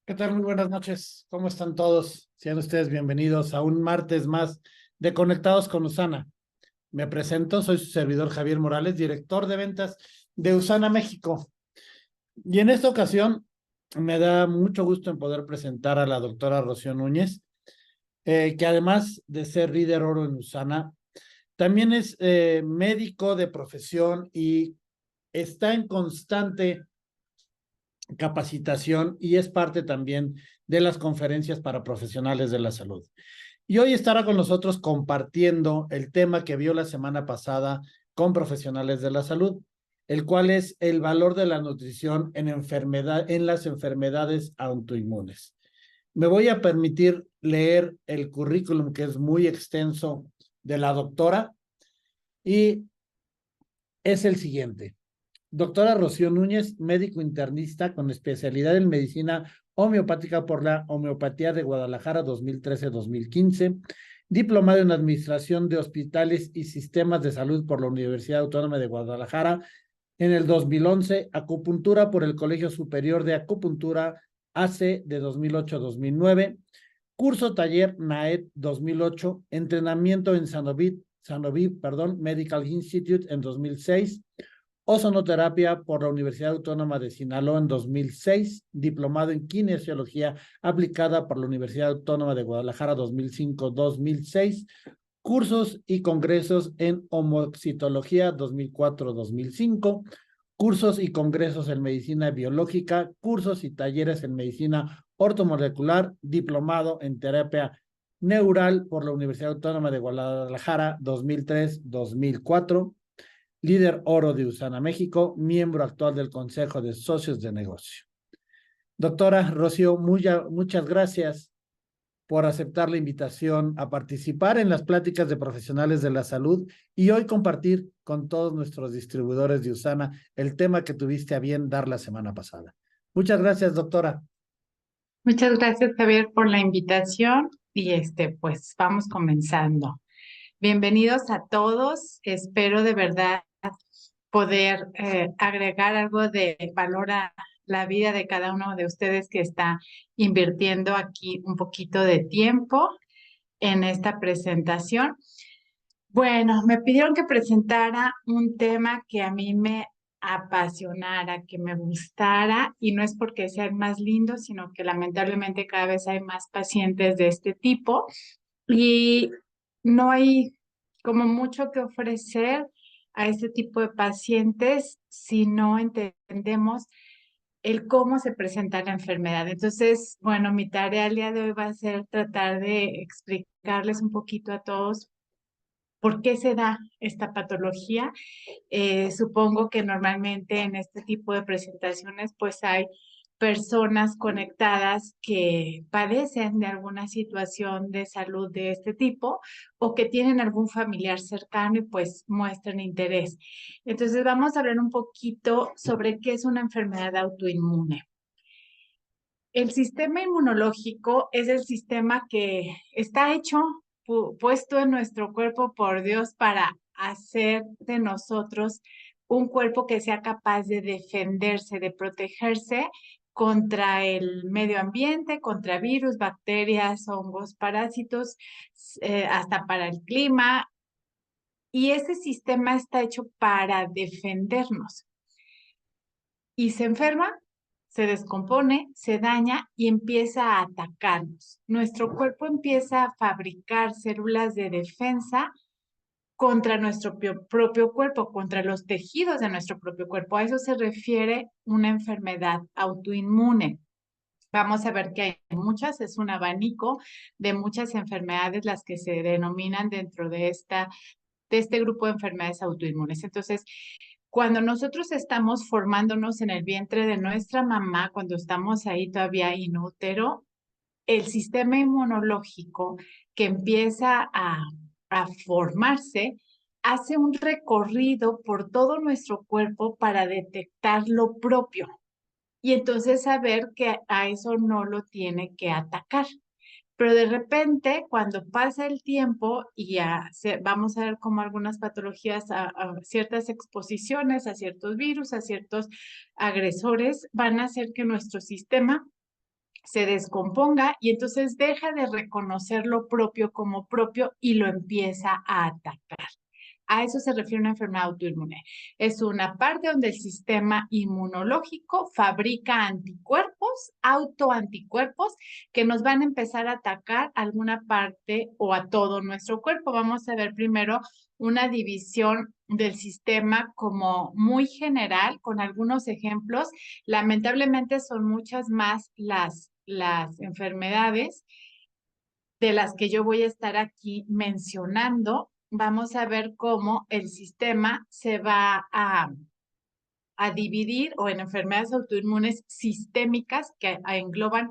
¿Qué tal? Muy buenas noches. ¿Cómo están todos? Sean ustedes bienvenidos a un martes más de Conectados con Usana. Me presento, soy su servidor Javier Morales, director de ventas de Usana México. Y en esta ocasión me da mucho gusto en poder presentar a la doctora Rocío Núñez, que además de ser líder oro en Usana, también es médico de profesión y está en constante capacitación y es parte también de las conferencias para profesionales de la salud. Y hoy estará con nosotros compartiendo el tema que vio la semana pasada con profesionales de la salud, el cual es el valor de la nutrición en las enfermedades autoinmunes. Me voy a permitir leer el currículum que es muy extenso de la doctora y es el siguiente. Doctora Rocío Núñez, médico internista con especialidad en medicina homeopática por la Homeopatía de Guadalajara 2013-2015, diplomado en administración de hospitales y sistemas de salud por la Universidad Autónoma de Guadalajara en el 2011, acupuntura por el Colegio Superior de Acupuntura AC de 2008-2009, curso taller NAET 2008, entrenamiento en Sanovi Medical Institute en 2006, ozonoterapia por la Universidad Autónoma de Sinaloa en 2006, diplomado en kinesiología aplicada por la Universidad Autónoma de Guadalajara 2005-2006, cursos y congresos en homoxitología 2004-2005, cursos y congresos en medicina biológica, cursos y talleres en medicina ortomolecular, diplomado en terapia neural por la Universidad Autónoma de Guadalajara 2003-2004, líder oro de Usana México, miembro actual del Consejo de Socios de Negocio. Doctora Rocío, muchas gracias por aceptar la invitación a participar en las pláticas de profesionales de la salud y hoy compartir con todos nuestros distribuidores de Usana el tema que tuviste a bien dar la semana pasada. Muchas gracias, doctora. Muchas gracias, Javier, por la invitación y pues vamos comenzando. Bienvenidos a todos. Espero de verdad poder agregar algo de valor a la vida de cada uno de ustedes que está invirtiendo aquí un poquito de tiempo en esta presentación. Bueno, me pidieron que presentara un tema que a mí me apasionara, que me gustara, y no es porque sea el más lindo, sino que lamentablemente cada vez hay más pacientes de este tipo y no hay como mucho que ofrecer a este tipo de pacientes si no entendemos el cómo se presenta la enfermedad. Entonces, bueno, mi tarea el día de hoy va a ser tratar de explicarles un poquito a todos por qué se da esta patología. Supongo que normalmente en este tipo de presentaciones pues hay personas conectadas que padecen de alguna situación de salud de este tipo o que tienen algún familiar cercano y pues muestran interés. Entonces vamos a hablar un poquito sobre qué es una enfermedad autoinmune. El sistema inmunológico es el sistema que está hecho, puesto en nuestro cuerpo por Dios para hacer de nosotros un cuerpo que sea capaz de defenderse, de protegerse contra el medio ambiente, contra virus, bacterias, hongos, parásitos, hasta para el clima. Y ese sistema está hecho para defendernos y se enferma, se descompone, se daña y empieza a atacarnos. Nuestro cuerpo empieza a fabricar células de defensa contra nuestro propio cuerpo, contra los tejidos de nuestro propio cuerpo. A eso se refiere una enfermedad autoinmune. Vamos a ver que hay muchas, es un abanico de muchas enfermedades las que se denominan dentro de este grupo de enfermedades autoinmunes. Entonces, cuando nosotros estamos formándonos en el vientre de nuestra mamá, cuando estamos ahí todavía inútero, el sistema inmunológico que empieza a formarse hace un recorrido por todo nuestro cuerpo para detectar lo propio y entonces saber que a eso no lo tiene que atacar. Pero de repente, cuando pasa el tiempo y vamos a ver como algunas patologías, a ciertas exposiciones, a ciertos virus, a ciertos agresores, van a hacer que nuestro sistema se descomponga y entonces deja de reconocer lo propio como propio y lo empieza a atacar. A eso se refiere una enfermedad autoinmune. Es una parte donde el sistema inmunológico fabrica anticuerpos, autoanticuerpos, que nos van a empezar a atacar alguna parte o a todo nuestro cuerpo. Vamos a ver primero una división del sistema como muy general, con algunos ejemplos. Lamentablemente son muchas más las enfermedades de las que yo voy a estar aquí mencionando. Vamos a ver cómo el sistema se va a dividir o en enfermedades autoinmunes sistémicas que engloban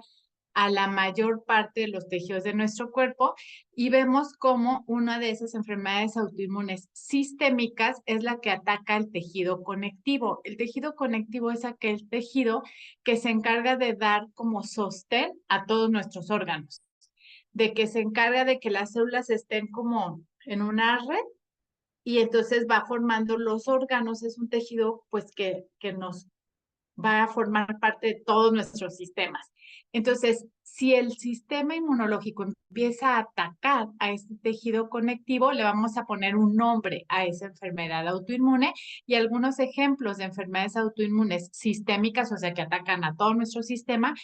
a la mayor parte de los tejidos de nuestro cuerpo y vemos cómo una de esas enfermedades autoinmunes sistémicas es la que ataca el tejido conectivo. El tejido conectivo es aquel tejido que se encarga de dar como sostén a todos nuestros órganos, de que se encarga de que las células estén como en una red y entonces va formando los órganos. Es un tejido pues que nos va a formar parte de todos nuestros sistemas. Entonces, si el sistema inmunológico empieza a atacar a este tejido conectivo, le vamos a poner un nombre a esa enfermedad autoinmune y algunos ejemplos de enfermedades autoinmunes sistémicas, o sea, que atacan a todo nuestro sistema,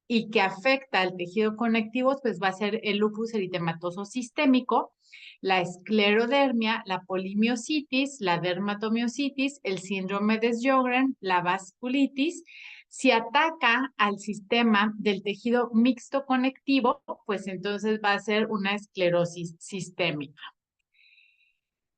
y que afecta al tejido conectivo, pues va a ser el lupus eritematoso sistémico, la esclerodermia, la polimiositis, la dermatomiositis, el síndrome de Sjögren, la vasculitis. Si ataca al sistema del tejido mixto conectivo, pues entonces va a ser una esclerosis sistémica.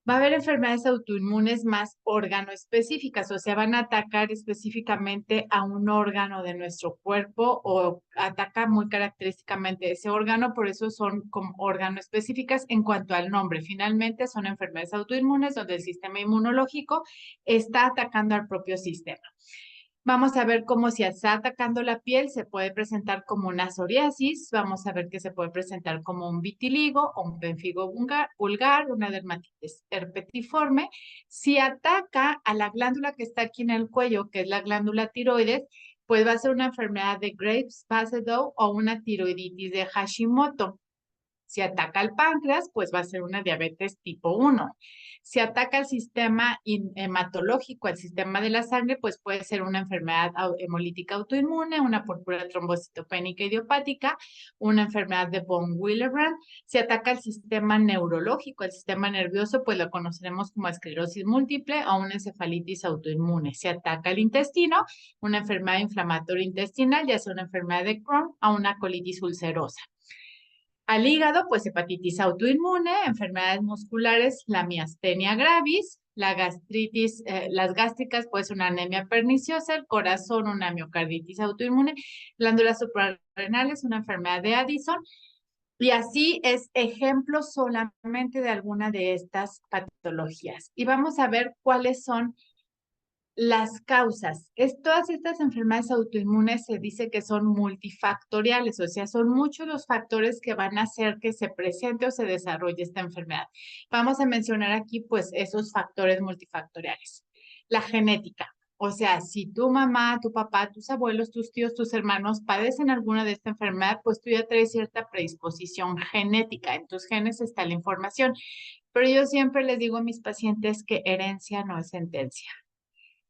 Va a haber enfermedades autoinmunes más órgano-específicas, o sea, van a atacar específicamente a un órgano de nuestro cuerpo o ataca muy característicamente ese órgano, por eso son como órgano-específicas en cuanto al nombre. Finalmente son enfermedades autoinmunes donde el sistema inmunológico está atacando al propio sistema. Vamos a ver cómo si está atacando la piel se puede presentar como una psoriasis, vamos a ver que se puede presentar como un vitiligo o un pemfigo vulgar, una dermatitis herpetiforme. Si ataca a la glándula que está aquí en el cuello, que es la glándula tiroides, pues va a ser una enfermedad de Graves-Basedow o una tiroiditis de Hashimoto. Si ataca al páncreas, pues va a ser una diabetes tipo 1. Si ataca el sistema hematológico, el sistema de la sangre, pues puede ser una enfermedad hemolítica autoinmune, una púrpura trombocitopénica idiopática, una enfermedad de von Willebrand. Si ataca el sistema neurológico, el sistema nervioso, pues lo conoceremos como esclerosis múltiple o una encefalitis autoinmune. Si ataca el intestino, una enfermedad inflamatoria intestinal, ya sea una enfermedad de Crohn o una colitis ulcerosa. Al hígado, pues hepatitis autoinmune, enfermedades musculares, la miastenia gravis, la gastritis, las gástricas, pues una anemia perniciosa, el corazón, una miocarditis autoinmune, glándulas suprarrenales, una enfermedad de Addison, y así es ejemplo solamente de alguna de estas patologías. Y vamos a ver cuáles son las causas. Todas estas enfermedades autoinmunes se dice que son multifactoriales, o sea, son muchos los factores que van a hacer que se presente o se desarrolle esta enfermedad. Vamos a mencionar aquí, pues, esos factores multifactoriales. La genética, o sea, si tu mamá, tu papá, tus abuelos, tus tíos, tus hermanos padecen alguna de esta enfermedad, pues tú ya traes cierta predisposición genética. En tus genes está la información. Pero yo siempre les digo a mis pacientes que herencia no es sentencia.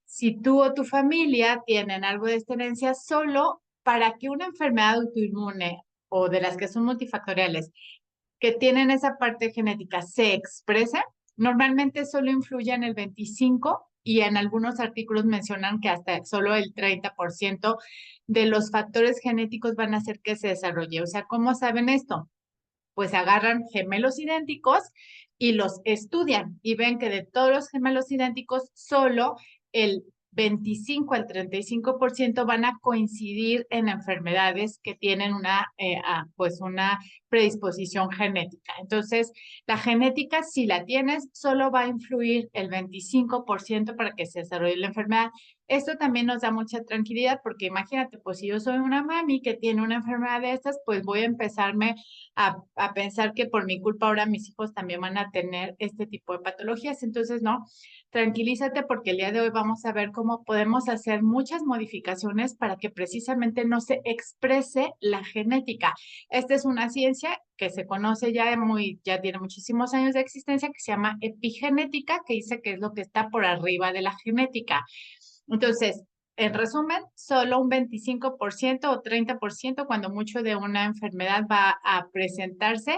Si tú o tu familia tienen algo de esta herencia, solo para que una enfermedad autoinmune o de las que son multifactoriales, que tienen esa parte genética, se exprese, normalmente solo influye en el 25% y en algunos artículos mencionan que hasta solo el 30% de los factores genéticos van a hacer que se desarrolle. O sea, ¿cómo saben esto? Pues agarran gemelos idénticos y los estudian y ven que de todos los gemelos idénticos, solo el 25 al 35% van a coincidir en enfermedades que tienen pues una predisposición genética. Entonces, la genética, si la tienes, solo va a influir el 25% para que se desarrolle la enfermedad. Esto también nos da mucha tranquilidad porque imagínate, pues si yo soy una mami que tiene una enfermedad de estas, pues voy a empezarme a pensar que por mi culpa ahora mis hijos también van a tener este tipo de patologías. Entonces, no, tranquilízate porque el día de hoy vamos a ver cómo podemos hacer muchas modificaciones para que precisamente no se exprese la genética. Esta es una ciencia que se conoce ya tiene muchísimos años de existencia, que se llama epigenética, que dice que es lo que está por arriba de la genética. Entonces, en resumen, solo un 25% o 30% cuando mucho de una enfermedad va a presentarse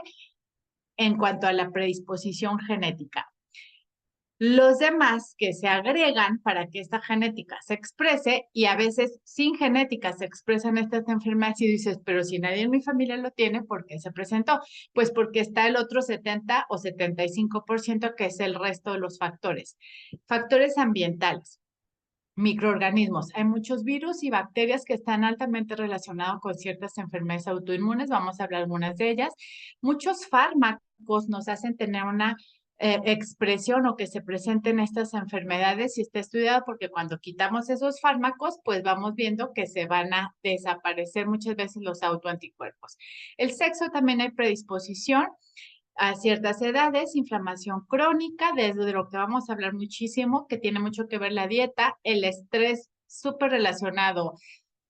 en cuanto a la predisposición genética. Los demás que se agregan para que esta genética se exprese, y a veces sin genética se expresan estas enfermedades y dices, pero si nadie en mi familia lo tiene, ¿por qué se presentó? Pues porque está el otro 70 o 75% que es el resto de los factores. Factores ambientales. Microorganismos. Hay muchos virus y bacterias que están altamente relacionados con ciertas enfermedades autoinmunes. Vamos a hablar algunas de ellas. Muchos fármacos nos hacen tener una expresión o que se presenten estas enfermedades y está estudiado porque cuando quitamos esos fármacos, pues vamos viendo que se van a desaparecer muchas veces los autoanticuerpos. El sexo también hay predisposición a ciertas edades, inflamación crónica, desde lo que vamos a hablar muchísimo, que tiene mucho que ver la dieta, el estrés súper relacionado.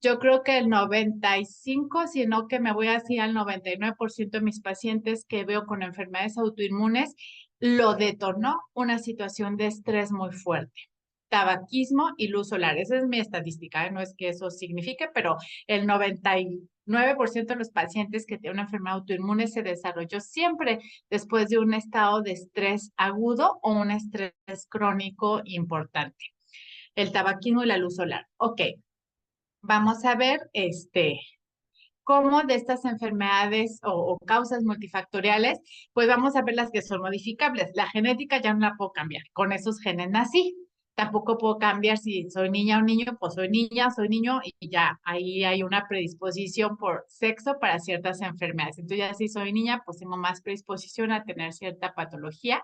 Yo creo que el 95, si no que me voy así al 99% de mis pacientes que veo con enfermedades autoinmunes, lo detonó una situación de estrés muy fuerte. Tabaquismo y luz solar. Esa es mi estadística, ¿eh? No es que eso signifique, pero el 99% de los pacientes que tienen una enfermedad autoinmune se desarrolló siempre después de un estado de estrés agudo o un estrés crónico importante. El tabaquismo y la luz solar. Ok, vamos a ver cómo de estas enfermedades o causas multifactoriales, pues vamos a ver las que son modificables. La genética ya no la puedo cambiar, con esos genes nací. Tampoco puedo cambiar si soy niña o niño, pues soy niña, soy niño y ya ahí hay una predisposición por sexo para ciertas enfermedades. Entonces ya si soy niña, pues tengo más predisposición a tener cierta patología.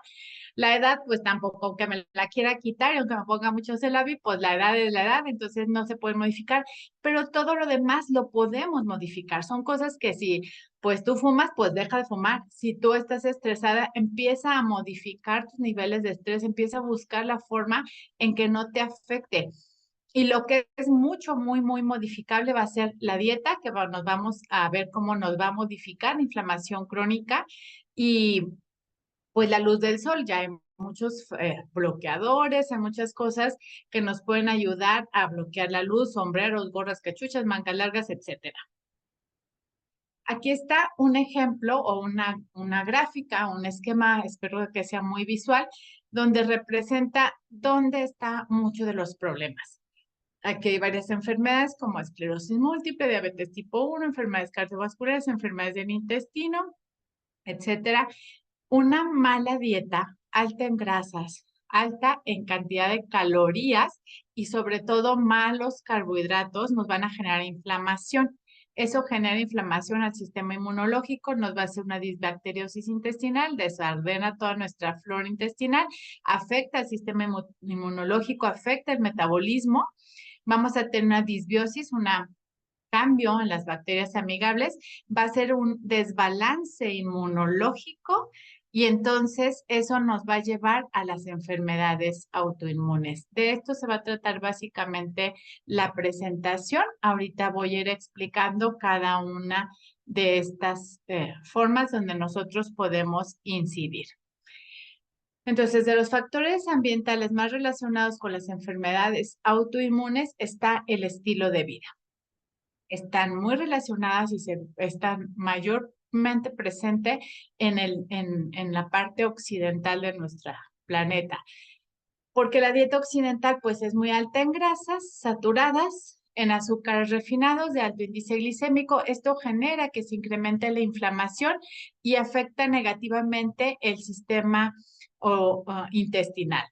La edad, pues tampoco, aunque me la quiera quitar y aunque me ponga mucho Celavi, pues la edad es la edad, entonces no se puede modificar, pero todo lo demás lo podemos modificar. Son cosas que si pues tú fumas, pues deja de fumar. Si tú estás estresada, empieza a modificar tus niveles de estrés, empieza a buscar la forma en que no te afecte. Y lo que es mucho, muy modificable va a ser la dieta, que nos vamos a ver cómo nos va a modificar la inflamación crónica y pues la luz del sol. Ya hay muchos bloqueadores, hay muchas cosas que nos pueden ayudar a bloquear la luz, sombreros, gorras, cachuchas, mangas largas, etcétera. Aquí está un ejemplo o una gráfica, un esquema, espero que sea muy visual, donde representa dónde está mucho de los problemas. Aquí hay varias enfermedades como esclerosis múltiple, diabetes tipo 1, enfermedades cardiovasculares, enfermedades del intestino, etcétera. Una mala dieta alta en grasas, alta en cantidad de calorías y sobre todo malos carbohidratos nos van a generar inflamación. Eso genera inflamación al sistema inmunológico, nos va a hacer una disbacteriosis intestinal, desordena toda nuestra flora intestinal, afecta al sistema inmunológico, afecta el metabolismo. Vamos a tener una disbiosis, un cambio en las bacterias amigables, va a ser un desbalance inmunológico y entonces eso nos va a llevar a las enfermedades autoinmunes. De esto se va a tratar básicamente la presentación. Ahorita voy a ir explicando cada una de estas formas donde nosotros podemos incidir. Entonces, de los factores ambientales más relacionados con las enfermedades autoinmunes está el estilo de vida. Están muy relacionadas y están mayormente presentes en la parte occidental de nuestro planeta. Porque la dieta occidental pues es muy alta en grasas saturadas, en azúcares refinados de alto índice glicémico. Esto genera que se incremente la inflamación y afecta negativamente el sistema intestinal.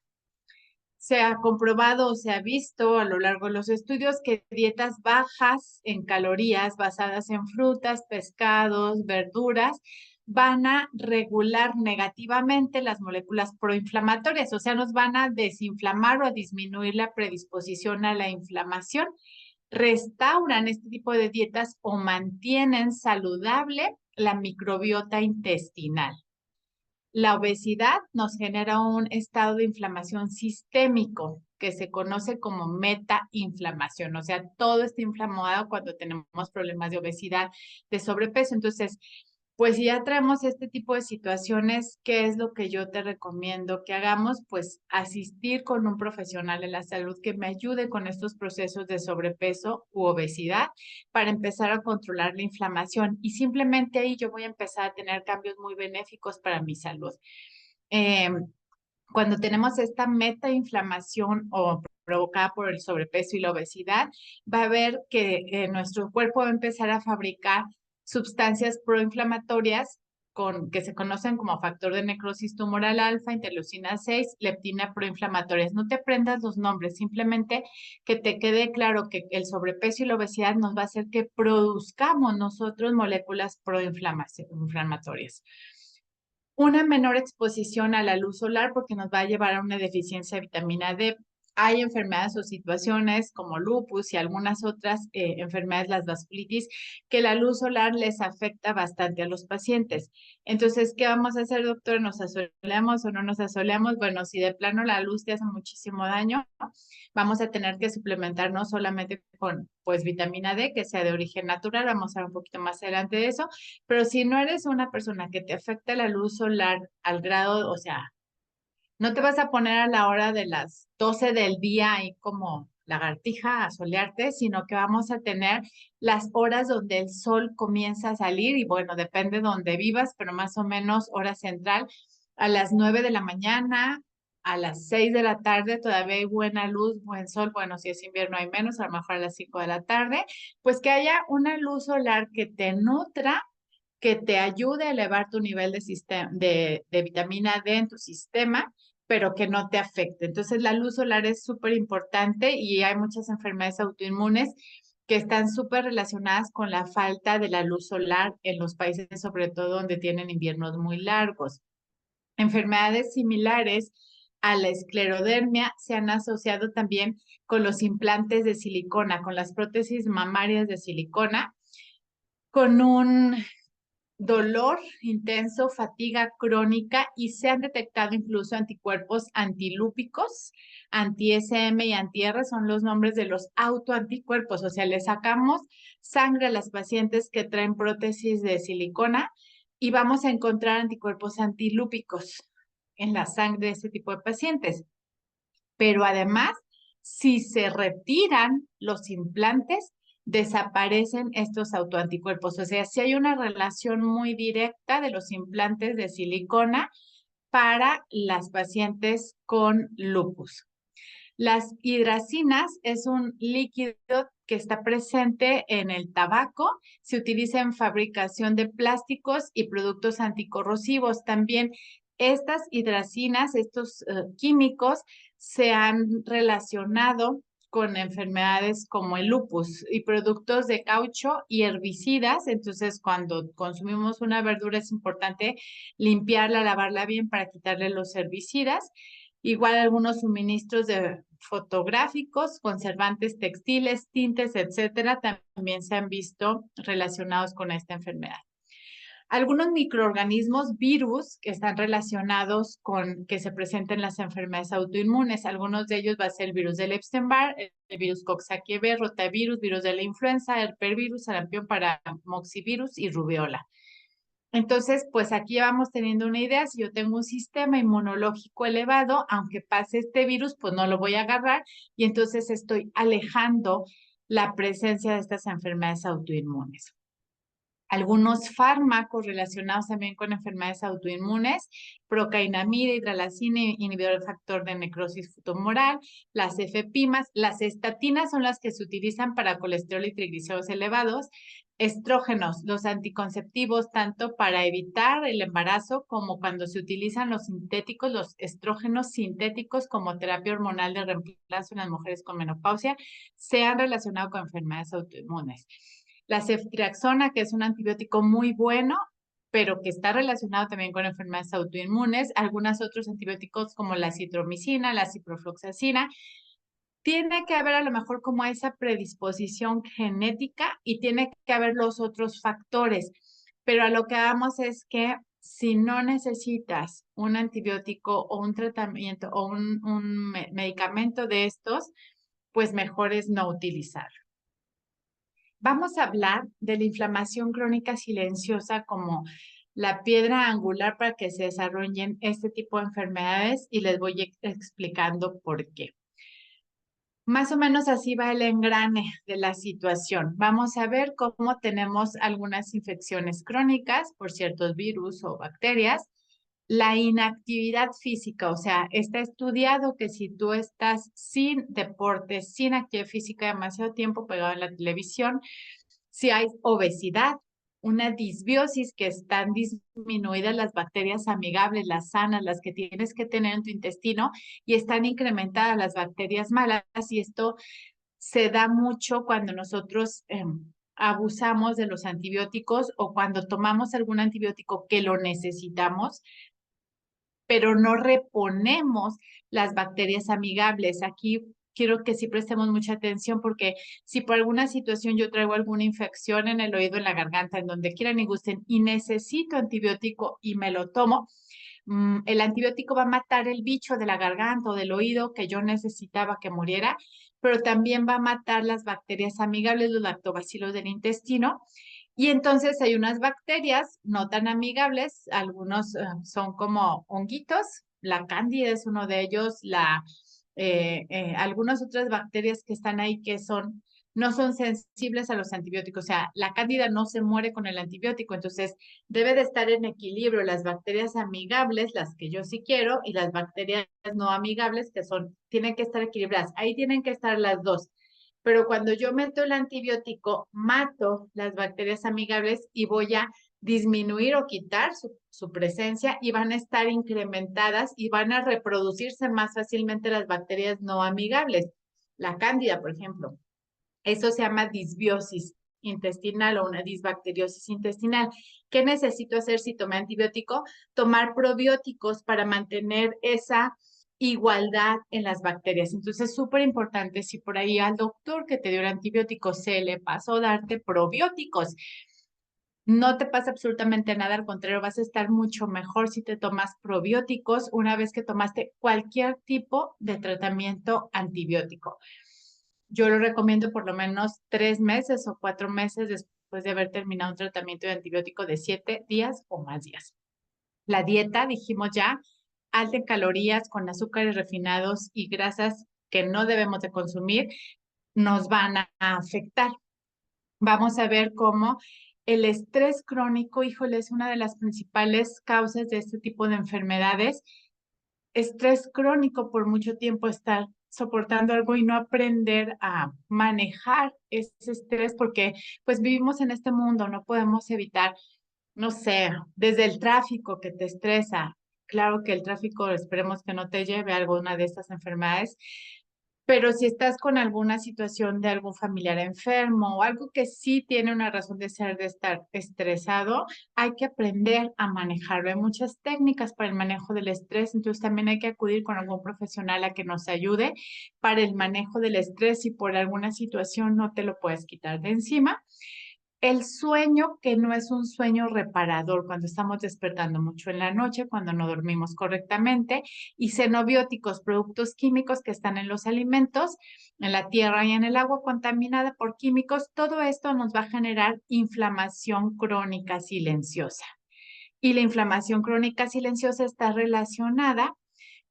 Se ha comprobado o se ha visto a lo largo de los estudios que dietas bajas en calorías, basadas en frutas, pescados, verduras, van a regular negativamente las moléculas proinflamatorias, o sea, nos van a desinflamar o a disminuir la predisposición a la inflamación. Restauran este tipo de dietas o mantienen saludable la microbiota intestinal. La obesidad nos genera un estado de inflamación sistémico que se conoce como metainflamación, o sea, todo está inflamado cuando tenemos problemas de obesidad, de sobrepeso. Entonces, pues si ya traemos este tipo de situaciones, ¿qué es lo que yo te recomiendo que hagamos? Pues asistir con un profesional de la salud que me ayude con estos procesos de sobrepeso u obesidad para empezar a controlar la inflamación. Y simplemente ahí yo voy a empezar a tener cambios muy benéficos para mi salud. Eh, Cuando tenemos esta metainflamación o provocada por el sobrepeso y la obesidad, va a ver que nuestro cuerpo va a empezar a fabricar sustancias proinflamatorias que se conocen como factor de necrosis tumoral alfa, interleucina 6, leptina proinflamatorias. No te aprendas los nombres, simplemente que te quede claro que el sobrepeso y la obesidad nos va a hacer que produzcamos nosotros moléculas proinflamatorias. Una menor exposición a la luz solar porque nos va a llevar a una deficiencia de vitamina D. Hay enfermedades o situaciones como lupus y algunas otras enfermedades, las vasculitis, que la luz solar les afecta bastante a los pacientes. Entonces, ¿qué vamos a hacer, doctor? ¿Nos asoleamos o no nos asoleamos? Bueno, si de plano la luz te hace muchísimo daño, vamos a tener que suplementar no solamente con pues vitamina D, que sea de origen natural, vamos a ver un poquito más adelante de eso, pero si no eres una persona que te afecta la luz solar al grado, o sea, no te vas a poner a la hora de las 12 del día ahí como lagartija a solearte, sino que vamos a tener las horas donde el sol comienza a salir y bueno, depende de donde vivas, pero más o menos hora central, a las 9 de la mañana, a las 6 de la tarde todavía hay buena luz, buen sol, bueno, si es invierno hay menos, a lo mejor a las 5 de la tarde, pues que haya una luz solar que te nutra, que te ayude a elevar tu nivel de vitamina D en tu sistema, pero que no te afecte. Entonces, la luz solar es súper importante y hay muchas enfermedades autoinmunes que están súper relacionadas con la falta de la luz solar en los países, sobre todo donde tienen inviernos muy largos. Enfermedades similares a la esclerodermia se han asociado también con los implantes de silicona, con las prótesis mamarias de silicona, con un dolor intenso, fatiga crónica y se han detectado incluso anticuerpos antilúpicos, anti-SM y anti-R son los nombres de los autoanticuerpos, o sea, le sacamos sangre a las pacientes que traen prótesis de silicona y vamos a encontrar anticuerpos antilúpicos en la sangre de este tipo de pacientes. Pero además, si se retiran los implantes, desaparecen estos autoanticuerpos. O sea, si hay una relación muy directa de los implantes de silicona para las pacientes con lupus. Las hidracinas es un líquido que está presente en el tabaco, se utiliza en fabricación de plásticos y productos anticorrosivos. También estas hidracinas, estos químicos, se han relacionado con enfermedades como el lupus y productos de caucho y herbicidas. Entonces, cuando consumimos una verdura es importante limpiarla, lavarla bien para quitarle los herbicidas. Igual algunos suministros de fotográficos, conservantes textiles, tintes, etcétera, también se han visto relacionados con esta enfermedad. Algunos microorganismos, virus, que están relacionados con que se presenten las enfermedades autoinmunes. Algunos de ellos va a ser el virus del Epstein-Barr, el virus Coxsackie-B, rotavirus, virus de la influenza, herpesvirus, sarampión, paramoxivirus y rubiola. Entonces, pues aquí ya vamos teniendo una idea. Si yo tengo un sistema inmunológico elevado, aunque pase este virus, pues no lo voy a agarrar y entonces estoy alejando la presencia de estas enfermedades autoinmunes. algunos fármacos relacionados también con enfermedades autoinmunes, procainamida, hidralazina, inhibidor del factor de necrosis tumoral, las FPIMAs, las estatinas son las que se utilizan para colesterol y triglicéridos elevados, estrógenos, los anticonceptivos, tanto para evitar el embarazo como cuando se utilizan los sintéticos, los estrógenos sintéticos como terapia hormonal de reemplazo en las mujeres con menopausia, se han relacionado con enfermedades autoinmunes. La ceftriaxona, que es un antibiótico muy bueno, pero que está relacionado también con enfermedades autoinmunes, algunos otros antibióticos como la citromicina, la ciprofloxacina, tiene que haber a lo mejor como esa predisposición genética y tiene que haber los otros factores, pero a lo que vamos es que si no necesitas un antibiótico o un tratamiento o un medicamento de estos, pues mejor es no utilizarlo. Vamos a hablar de la inflamación crónica silenciosa como la piedra angular para que se desarrollen este tipo de enfermedades y les voy explicando por qué. Más o menos así va el engrane de la situación. Vamos a ver cómo tenemos algunas infecciones crónicas por ciertos virus o bacterias. La inactividad física, o sea, está estudiado que si tú estás sin deporte, sin actividad física demasiado tiempo pegado en la televisión, si hay obesidad, una disbiosis, que están disminuidas las bacterias amigables, las sanas, las que tienes que tener en tu intestino, y están incrementadas las bacterias malas, y esto se da mucho cuando nosotros abusamos de los antibióticos o cuando tomamos algún antibiótico que lo necesitamos, pero no reponemos las bacterias amigables. Aquí quiero que sí prestemos mucha atención porque si por alguna situación yo traigo alguna infección en el oído, en la garganta, en donde quieran y gusten, y necesito antibiótico y me lo tomo, el antibiótico va a matar el bicho de la garganta o del oído que yo necesitaba que muriera, pero también va a matar las bacterias amigables, los lactobacilos del intestino. Y entonces hay unas bacterias no tan amigables, algunos son como honguitos, la cándida es uno de ellos, algunas otras bacterias que están ahí que no son sensibles a los antibióticos, o sea, la cándida no se muere con el antibiótico, entonces debe de estar en equilibrio las bacterias amigables, las que yo sí quiero, y las bacterias no amigables tienen que estar equilibradas, ahí tienen que estar las dos. Pero cuando yo meto el antibiótico, mato las bacterias amigables y voy a disminuir o quitar su presencia y van a estar incrementadas y van a reproducirse más fácilmente las bacterias no amigables. La cándida, por ejemplo. Eso se llama disbiosis intestinal o una disbacteriosis intestinal. ¿Qué necesito hacer si tomé antibiótico? Tomar probióticos para mantener esa igualdad en las bacterias. Entonces, es súper importante si por ahí al doctor que te dio el antibiótico se le pasó darte probióticos. No te pasa absolutamente nada, al contrario, vas a estar mucho mejor si te tomas probióticos una vez que tomaste cualquier tipo de tratamiento antibiótico. Yo lo recomiendo por lo menos 3 meses o 4 meses después de haber terminado un tratamiento de antibiótico de 7 días o más días. La dieta, dijimos ya, alta en calorías, con azúcares refinados y grasas que no debemos de consumir, nos van a afectar. Vamos a ver cómo el estrés crónico, híjole, es una de las principales causas de este tipo de enfermedades. Estrés crónico por mucho tiempo, estar soportando algo y no aprender a manejar ese estrés, porque pues vivimos en este mundo, no podemos evitar, no sé, desde el tráfico que te estresa. Claro que el tráfico, esperemos que no te lleve a alguna de estas enfermedades, pero si estás con alguna situación de algún familiar enfermo o algo que sí tiene una razón de ser de estar estresado, hay que aprender a manejarlo. Hay muchas técnicas para el manejo del estrés, entonces también hay que acudir con algún profesional a que nos ayude para el manejo del estrés si por alguna situación no te lo puedes quitar de encima. El sueño, que no es un sueño reparador, cuando estamos despertando mucho en la noche, cuando no dormimos correctamente, y xenobióticos, productos químicos que están en los alimentos, en la tierra y en el agua contaminada por químicos, todo esto nos va a generar inflamación crónica silenciosa. Y la inflamación crónica silenciosa está relacionada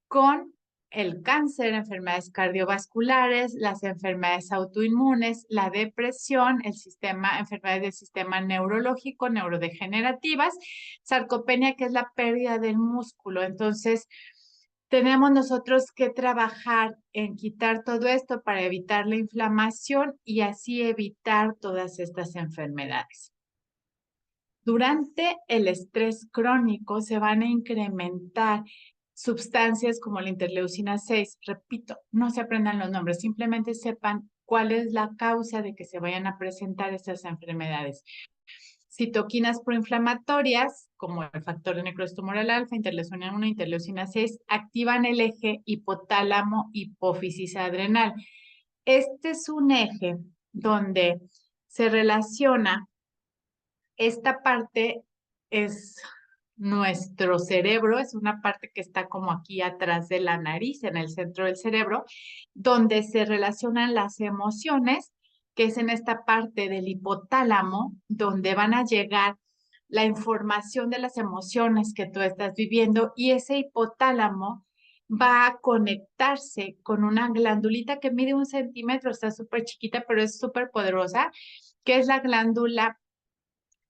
con el cáncer, enfermedades cardiovasculares, las enfermedades autoinmunes, la depresión, enfermedades del sistema neurológico, neurodegenerativas, sarcopenia, que es la pérdida del músculo. Entonces, tenemos nosotros que trabajar en quitar todo esto para evitar la inflamación y así evitar todas estas enfermedades. Durante el estrés crónico se van a incrementar sustancias como la interleucina 6. Repito, no se aprendan los nombres, simplemente sepan cuál es la causa de que se vayan a presentar estas enfermedades. Citoquinas proinflamatorias, como el factor de necrosis tumoral alfa, interleucina 1, interleucina 6, activan el eje hipotálamo-hipófisis adrenal. Este es un eje donde se relaciona, esta parte es nuestro cerebro, es una parte que está como aquí atrás de la nariz, en el centro del cerebro, donde se relacionan las emociones, que es en esta parte del hipotálamo, donde van a llegar la información de las emociones que tú estás viviendo, y ese hipotálamo va a conectarse con una glandulita que mide 1 centímetro, está súper chiquita, pero es súper poderosa, que es la glándula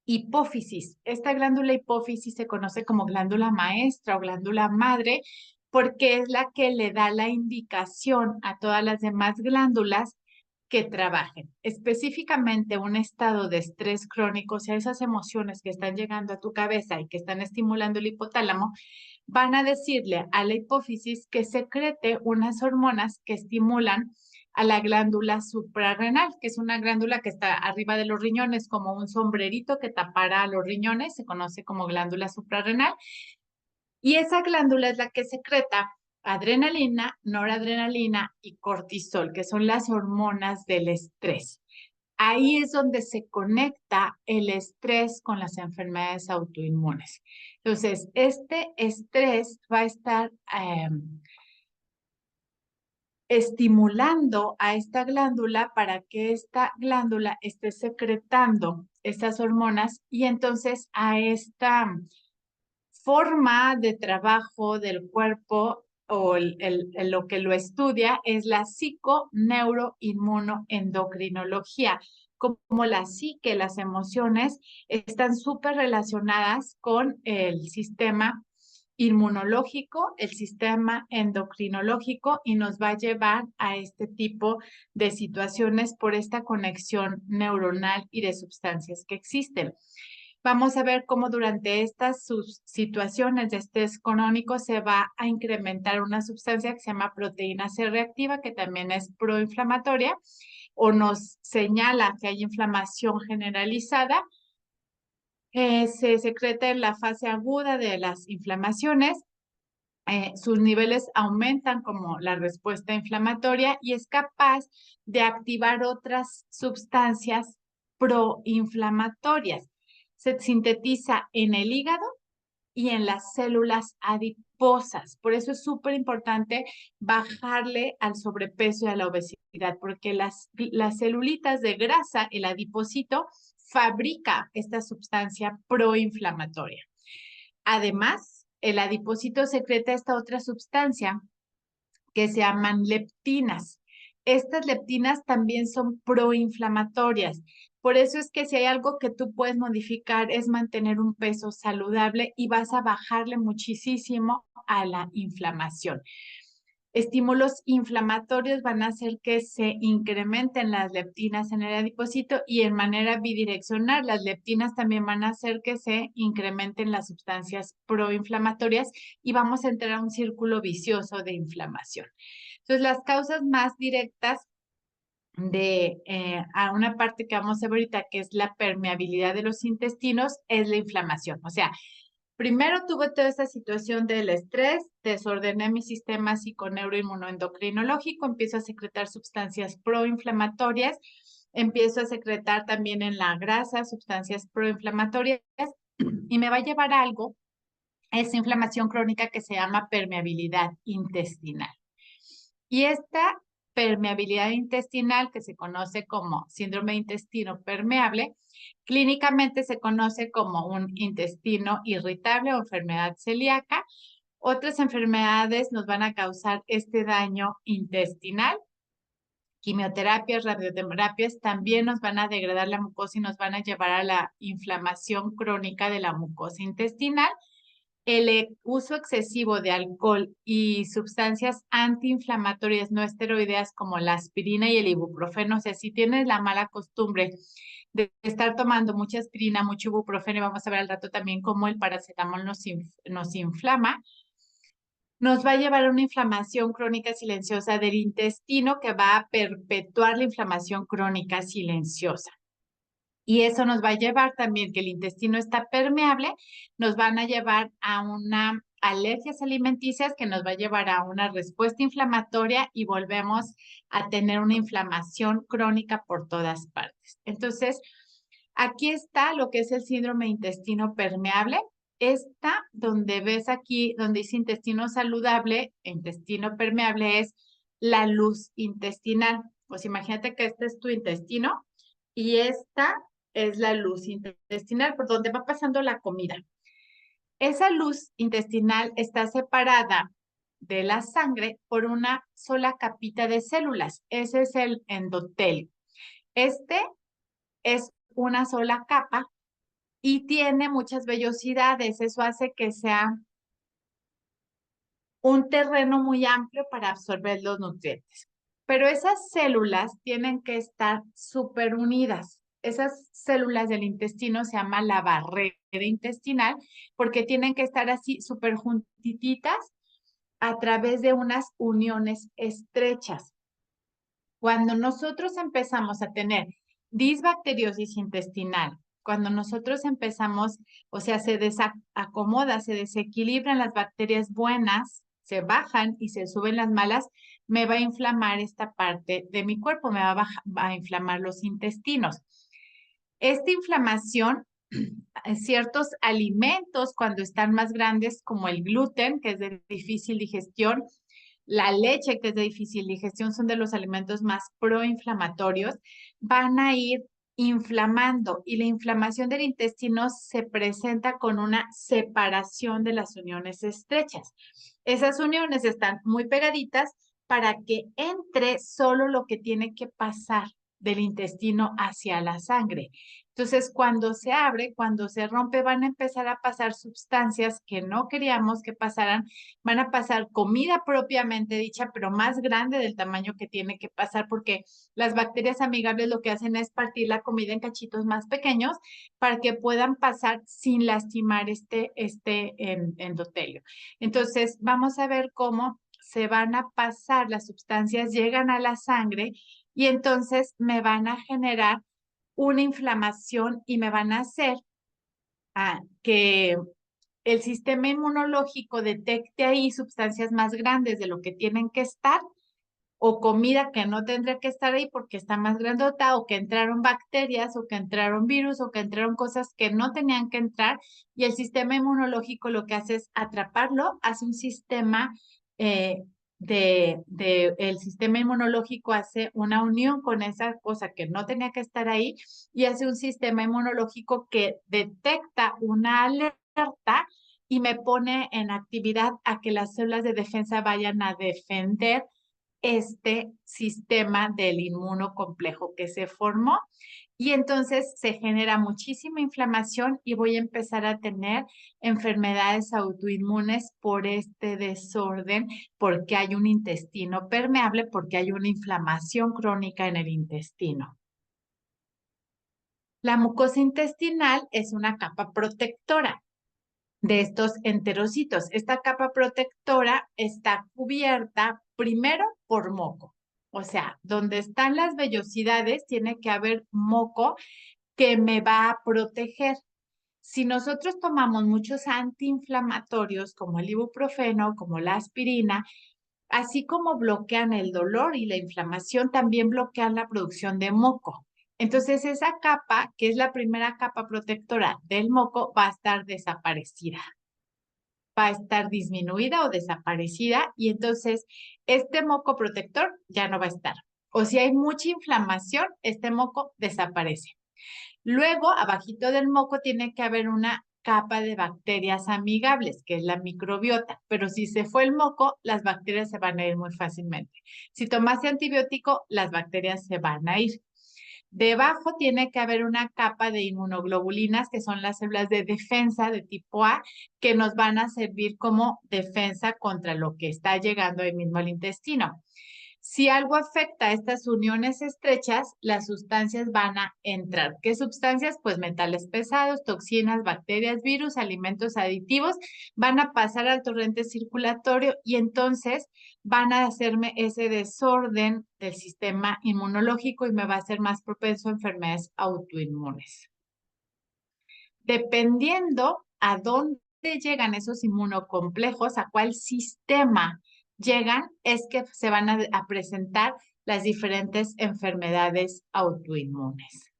hipófisis. Esta glándula hipófisis se conoce como glándula maestra o glándula madre porque es la que le da la indicación a todas las demás glándulas que trabajen. Específicamente un estado de estrés crónico, o sea, esas emociones que están llegando a tu cabeza y que están estimulando el hipotálamo, van a decirle a la hipófisis que secrete unas hormonas que estimulan a la glándula suprarrenal, que es una glándula que está arriba de los riñones, como un sombrerito que tapara los riñones, se conoce como glándula suprarrenal. Y esa glándula es la que secreta adrenalina, noradrenalina y cortisol, que son las hormonas del estrés. Ahí es donde se conecta el estrés con las enfermedades autoinmunes. Entonces, este estrés va a estar estimulando a esta glándula para que esta glándula esté secretando estas hormonas y entonces a esta forma de trabajo del cuerpo o lo que lo estudia es la psiconeuroinmunoendocrinología. Como la psique, las emociones están súper relacionadas con el sistema inmunológico, el sistema endocrinológico y nos va a llevar a este tipo de situaciones por esta conexión neuronal y de sustancias que existen. Vamos a ver cómo durante estas situaciones de estrés crónico se va a incrementar una sustancia que se llama proteína C reactiva, que también es proinflamatoria o nos señala que hay inflamación generalizada. Se secreta en la fase aguda de las inflamaciones. Sus niveles aumentan como la respuesta inflamatoria y es capaz de activar otras sustancias proinflamatorias. Se sintetiza en el hígado y en las células adiposas. Por eso es súper importante bajarle al sobrepeso y a la obesidad, porque las celulitas de grasa, el adipocito, fabrica esta sustancia proinflamatoria. Además, el adipocito secreta esta otra sustancia que se llaman leptinas. Estas leptinas también son proinflamatorias. Por eso es que si hay algo que tú puedes modificar es mantener un peso saludable y vas a bajarle muchísimo a la inflamación. Estímulos inflamatorios van a hacer que se incrementen las leptinas en el adipocito y en manera bidireccional. Las leptinas también van a hacer que se incrementen las sustancias proinflamatorias y vamos a entrar a un círculo vicioso de inflamación. Entonces, las causas más directas a una parte que vamos a ver ahorita, que es la permeabilidad de los intestinos, es la inflamación. O sea, primero tuve toda esa situación del estrés, desordené mi sistema psiconeuroinmunoendocrinológico, empiezo a secretar sustancias proinflamatorias, empiezo a secretar también en la grasa sustancias proinflamatorias y me va a llevar a algo, esa inflamación crónica que se llama permeabilidad intestinal. Y esta permeabilidad intestinal, que se conoce como síndrome de intestino permeable, clínicamente se conoce como un intestino irritable o enfermedad celíaca, Otras enfermedades nos van a causar este daño intestinal. Quimioterapias, radioterapias también nos van a degradar la mucosa y nos van a llevar a la inflamación crónica de la mucosa intestinal. El uso excesivo de alcohol y sustancias antiinflamatorias no esteroideas como la aspirina y el ibuprofeno, o sea, si tienes la mala costumbre de estar tomando mucha aspirina, mucho ibuprofeno, y vamos a ver al rato también cómo el paracetamol nos inflama, nos va a llevar a una inflamación crónica silenciosa del intestino que va a perpetuar la inflamación crónica silenciosa. Y eso nos va a llevar también, que el intestino está permeable, nos van a llevar a una alergias alimenticias que nos va a llevar a una respuesta inflamatoria y volvemos a tener una inflamación crónica por todas partes. Entonces, aquí está lo que es el síndrome de intestino permeable. Esta, donde ves aquí, donde dice intestino saludable, intestino permeable, es la luz intestinal. Pues imagínate que este es tu intestino y esta es la luz intestinal por donde va pasando la comida. Esa luz intestinal está separada de la sangre por una sola capita de células. Ese es el endotelio. Este es una sola capa y tiene muchas vellosidades. Eso hace que sea un terreno muy amplio para absorber los nutrientes. Pero esas células tienen que estar súper unidas. Esas células del intestino se llama la barrera intestinal porque tienen que estar así súper juntitas a través de unas uniones estrechas. Cuando nosotros empezamos a tener disbacteriosis intestinal, cuando nosotros empezamos, o sea, se desacomoda, se desequilibran las bacterias buenas, se bajan y se suben las malas, me va a inflamar esta parte de mi cuerpo, me va a inflamar los intestinos. Esta inflamación, ciertos alimentos cuando están más grandes, como el gluten, que es de difícil digestión, la leche, que es de difícil digestión, son de los alimentos más proinflamatorios, van a ir inflamando y la inflamación del intestino se presenta con una separación de las uniones estrechas. Esas uniones están muy pegaditas para que entre solo lo que tiene que pasar del intestino hacia la sangre. Entonces, cuando se abre, cuando se rompe, van a empezar a pasar sustancias que no queríamos que pasaran, van a pasar comida propiamente dicha, pero más grande del tamaño que tiene que pasar, porque las bacterias amigables lo que hacen es partir la comida en cachitos más pequeños para que puedan pasar sin lastimar este endotelio. Entonces, vamos a ver cómo se van a pasar, las sustancias llegan a la sangre y entonces me van a generar una inflamación y me van a hacer que el sistema inmunológico detecte ahí sustancias más grandes de lo que tienen que estar o comida que no tendría que estar ahí porque está más grandota o que entraron bacterias o que entraron virus o que entraron cosas que no tenían que entrar y el sistema inmunológico lo que hace es atraparlo, hace un sistema el sistema inmunológico hace una unión con esa cosa que no tenía que estar ahí y hace un sistema inmunológico que detecta una alerta y me pone en actividad a que las células de defensa vayan a defender este sistema del inmunocomplejo que se formó y entonces se genera muchísima inflamación y voy a empezar a tener enfermedades autoinmunes por este desorden, porque hay un intestino permeable, porque hay una inflamación crónica en el intestino. La mucosa intestinal es una capa protectora de estos enterocitos. Esta capa protectora está cubierta primero por moco. O sea, donde están las vellosidades tiene que haber moco que me va a proteger. Si nosotros tomamos muchos antiinflamatorios como el ibuprofeno, como la aspirina, así como bloquean el dolor y la inflamación, también bloquean la producción de moco. Entonces, esa capa, que es la primera capa protectora del moco, va a estar desaparecida, va a estar disminuida o desaparecida y entonces este moco protector ya no va a estar. O si hay mucha inflamación, este moco desaparece. Luego, abajito del moco tiene que haber una capa de bacterias amigables, que es la microbiota. Pero si se fue el moco, las bacterias se van a ir muy fácilmente. Si tomaste antibiótico, las bacterias se van a ir. Debajo tiene que haber una capa de inmunoglobulinas, que son las células de defensa de tipo A, que nos van a servir como defensa contra lo que está llegando ahí mismo al intestino. Si algo afecta a estas uniones estrechas, las sustancias van a entrar. ¿Qué sustancias? Pues metales pesados, toxinas, bacterias, virus, alimentos aditivos, van a pasar al torrente circulatorio y entonces van a hacerme ese desorden del sistema inmunológico y me va a hacer más propenso a enfermedades autoinmunes. Dependiendo a dónde llegan esos inmunocomplejos, a cuál sistema llegan, es que se van a presentar las diferentes enfermedades autoinmunes.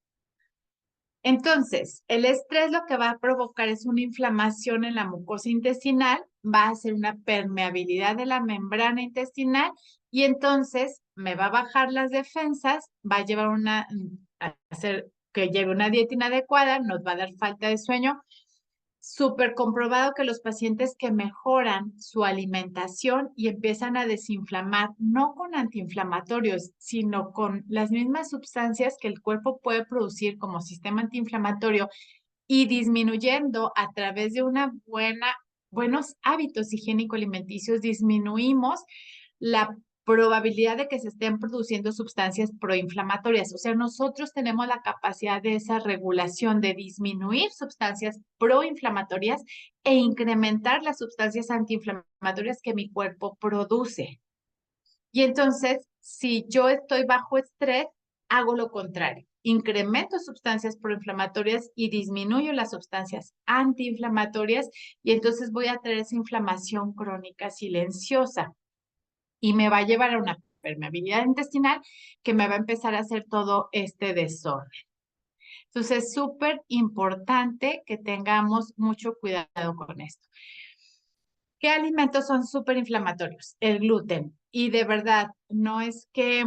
Entonces, el estrés lo que va a provocar es una inflamación en la mucosa intestinal, va a hacer una permeabilidad de la membrana intestinal y entonces me va a bajar las defensas, va a llevar a hacer que lleve una dieta inadecuada, nos va a dar falta de sueño. Súper comprobado que los pacientes que mejoran su alimentación y empiezan a desinflamar, no con antiinflamatorios, sino con las mismas sustancias que el cuerpo puede producir como sistema antiinflamatorio y disminuyendo a través de buenos hábitos higiénico-alimenticios, disminuimos la probabilidad de que se estén produciendo sustancias proinflamatorias. O sea, nosotros tenemos la capacidad de esa regulación de disminuir sustancias proinflamatorias e incrementar las sustancias antiinflamatorias que mi cuerpo produce. Y entonces, si yo estoy bajo estrés, hago lo contrario. Incremento sustancias proinflamatorias y disminuyo las sustancias antiinflamatorias y entonces voy a tener esa inflamación crónica silenciosa y me va a llevar a una permeabilidad intestinal que me va a empezar a hacer todo este desorden. Entonces, es súper importante que tengamos mucho cuidado con esto. ¿Qué alimentos son súper inflamatorios? El gluten. Y de verdad, no es que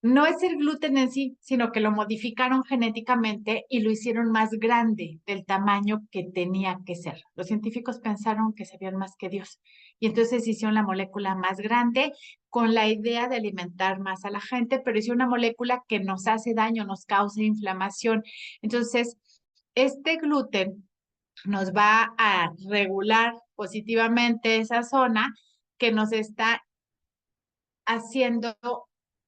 no es el gluten en sí, sino que lo modificaron genéticamente y lo hicieron más grande del tamaño que tenía que ser. Los científicos pensaron que sabían más que Dios y entonces hicieron la molécula más grande con la idea de alimentar más a la gente, pero hicieron una molécula que nos hace daño, nos causa inflamación. Entonces, este gluten nos va a regular positivamente esa zona que nos está haciendo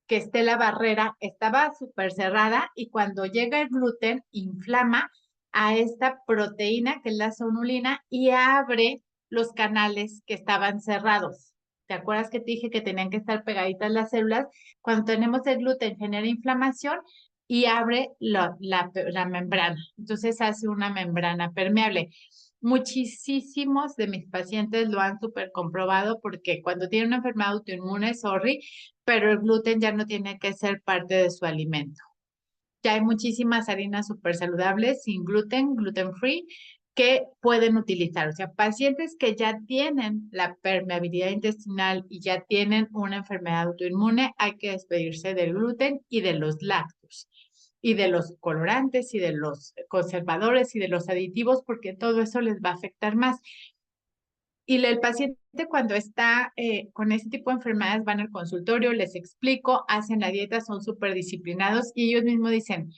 que esté la barrera, estaba súper cerrada y cuando llega el gluten, inflama a esta proteína que es la sonulina y abre los canales que estaban cerrados. ¿Te acuerdas que te dije que tenían que estar pegaditas las células? Cuando tenemos el gluten genera inflamación y abre la membrana. Entonces hace una membrana permeable. Muchísimos de mis pacientes lo han súper comprobado porque cuando tienen una enfermedad autoinmune, sorry, pero el gluten ya no tiene que ser parte de su alimento. Ya hay muchísimas harinas súper saludables, sin gluten, gluten free, que pueden utilizar. O sea, pacientes que ya tienen la permeabilidad intestinal y ya tienen una enfermedad autoinmune, hay que despedirse del gluten y de los lácteos y de los colorantes y de los conservadores y de los aditivos, porque todo eso les va a afectar más. Y el paciente cuando está con este tipo de enfermedades van al consultorio, les explico, hacen la dieta, son súper disciplinados y ellos mismos dicen,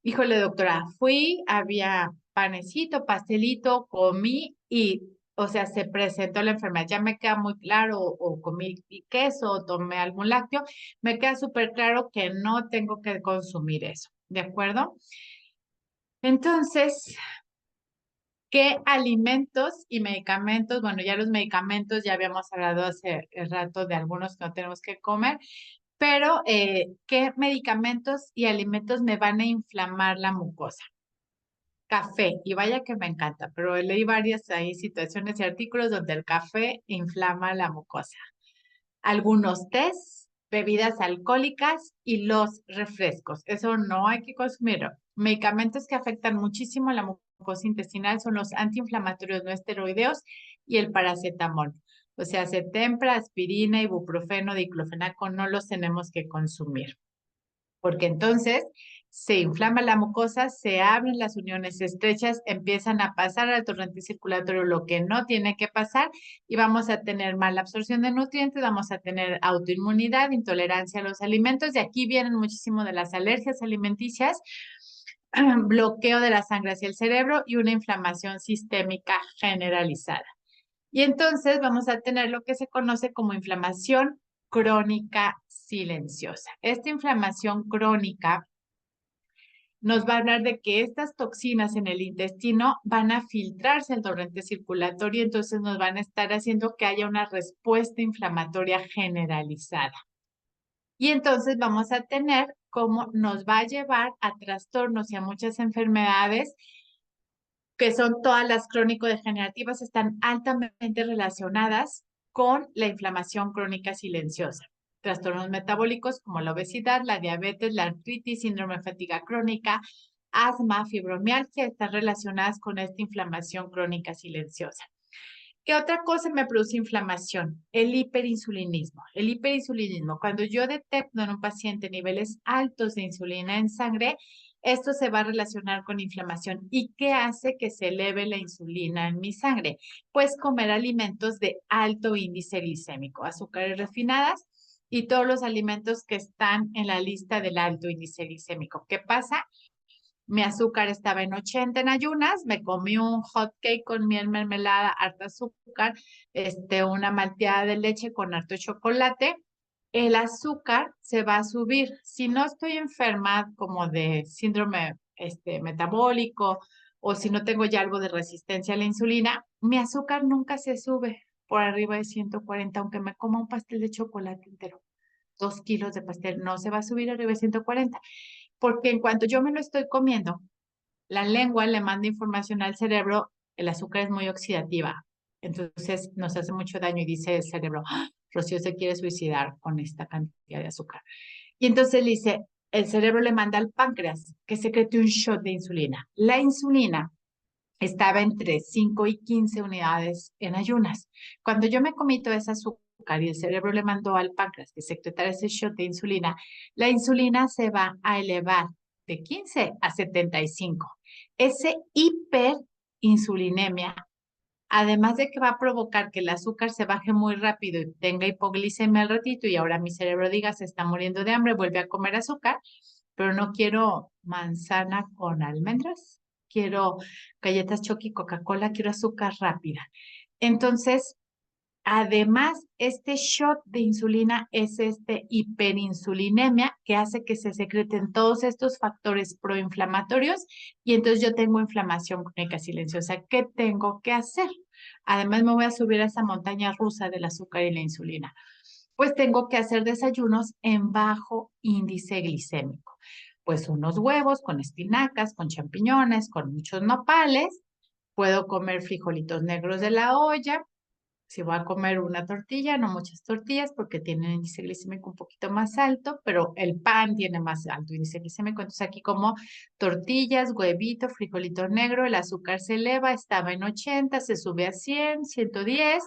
híjole doctora, fui, había panecito, pastelito, comí y, o sea, se presentó la enfermedad. Ya me queda muy claro, o comí queso, o tomé algún lácteo, me queda súper claro que no tengo que consumir eso, ¿de acuerdo? Entonces, ¿qué alimentos y medicamentos? Bueno, ya los medicamentos, ya habíamos hablado hace rato de algunos que no tenemos que comer, pero ¿qué medicamentos y alimentos me van a inflamar la mucosa? Café, y vaya que me encanta, pero leí varias ahí situaciones y artículos donde el café inflama la mucosa. Algunos tés, bebidas alcohólicas y los refrescos. Eso no hay que consumirlo. Medicamentos que afectan muchísimo la mucosa intestinal son los antiinflamatorios no esteroideos y el paracetamol. O sea, Cetempra, aspirina, ibuprofeno, diclofenaco no los tenemos que consumir. Porque entonces se inflama la mucosa, se abren las uniones estrechas, empiezan a pasar al torrente circulatorio lo que no tiene que pasar y vamos a tener mala absorción de nutrientes, vamos a tener autoinmunidad, intolerancia a los alimentos y aquí vienen muchísimo de las alergias alimenticias, bloqueo de la sangre hacia el cerebro y una inflamación sistémica generalizada. Y entonces vamos a tener lo que se conoce como inflamación crónica silenciosa. Esta inflamación crónica nos va a hablar de que estas toxinas en el intestino van a filtrarse al torrente circulatorio, entonces nos van a estar haciendo que haya una respuesta inflamatoria generalizada. Y entonces vamos a tener cómo nos va a llevar a trastornos y a muchas enfermedades que son todas las crónico-degenerativas, están altamente relacionadas con la inflamación crónica silenciosa. Trastornos metabólicos como la obesidad, la diabetes, la artritis, síndrome de fatiga crónica, asma, fibromialgia, están relacionadas con esta inflamación crónica silenciosa. ¿Qué otra cosa me produce inflamación? El hiperinsulinismo. El hiperinsulinismo, cuando yo detecto en un paciente niveles altos de insulina en sangre, esto se va a relacionar con inflamación. ¿Y qué hace que se eleve la insulina en mi sangre? Pues comer alimentos de alto índice glicémico, azúcares refinadas y todos los alimentos que están en la lista del alto índice glicémico. ¿Qué pasa? Mi azúcar estaba en 80 en ayunas, me comí un hot cake con miel, mermelada, harta azúcar, una malteada de leche con harto chocolate. El azúcar se va a subir. Si no estoy enferma como de síndrome metabólico o si no tengo ya algo de resistencia a la insulina, mi azúcar nunca se sube por arriba de 140, aunque me coma un pastel de chocolate entero. 2 kilos de pastel, no se va a subir arriba de 140 porque en cuanto yo me lo estoy comiendo, la lengua le manda información al cerebro, el azúcar es muy oxidativa, entonces nos hace mucho daño y dice el cerebro, ¡ah! Rocío se quiere suicidar con esta cantidad de azúcar. Y entonces le dice, el cerebro le manda al páncreas que secrete un shot de insulina. La insulina estaba entre 5 y 15 unidades en ayunas. Cuando yo me comí todo ese azúcar y el cerebro le mandó al páncreas que secretara ese shot de insulina, la insulina se va a elevar de 15 a 75. Ese hiperinsulinemia, además de que va a provocar que el azúcar se baje muy rápido y tenga hipoglicemia al ratito y ahora mi cerebro diga se está muriendo de hambre, vuelve a comer azúcar, pero no quiero manzana con almendras, quiero galletas Choki, Coca-Cola, quiero azúcar rápida. Entonces, además, este shot de insulina es hiperinsulinemia que hace que se secreten todos estos factores proinflamatorios y entonces yo tengo inflamación crónica silenciosa. ¿Qué tengo que hacer? Además, me voy a subir a esa montaña rusa del azúcar y la insulina. Pues tengo que hacer desayunos en bajo índice glicémico. Pues unos huevos con espinacas, con champiñones, con muchos nopales. Puedo comer frijolitos negros de la olla. Si voy a comer una tortilla, no muchas tortillas porque tienen índice glicémico un poquito más alto, pero el pan tiene más alto índice glicémico. Entonces aquí como tortillas, huevito, frijolito negro, el azúcar se eleva, estaba en 80, se sube a 100, 110,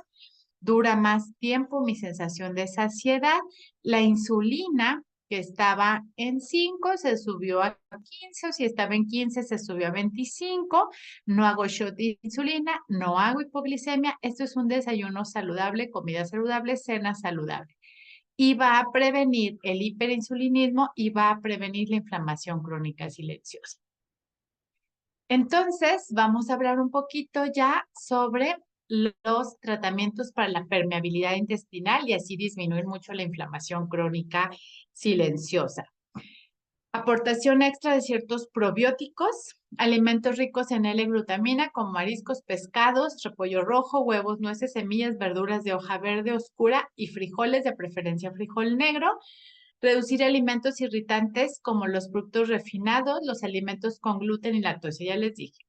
dura más tiempo mi sensación de saciedad. La insulina que estaba en 5 se subió a 15, o si estaba en 15 se subió a 25. No hago shot de insulina, no hago hipoglicemia. Esto es un desayuno saludable, comida saludable, cena saludable. Y va a prevenir el hiperinsulinismo y va a prevenir la inflamación crónica silenciosa. Entonces, vamos a hablar un poquito ya sobre los tratamientos para la permeabilidad intestinal y así disminuir mucho la inflamación crónica silenciosa. Aportación extra de ciertos probióticos, alimentos ricos en L-glutamina como mariscos, pescados, repollo rojo, huevos, nueces, semillas, verduras de hoja verde oscura y frijoles, de preferencia frijol negro. Reducir alimentos irritantes como los productos refinados, los alimentos con gluten y lactosa. Ya les dije,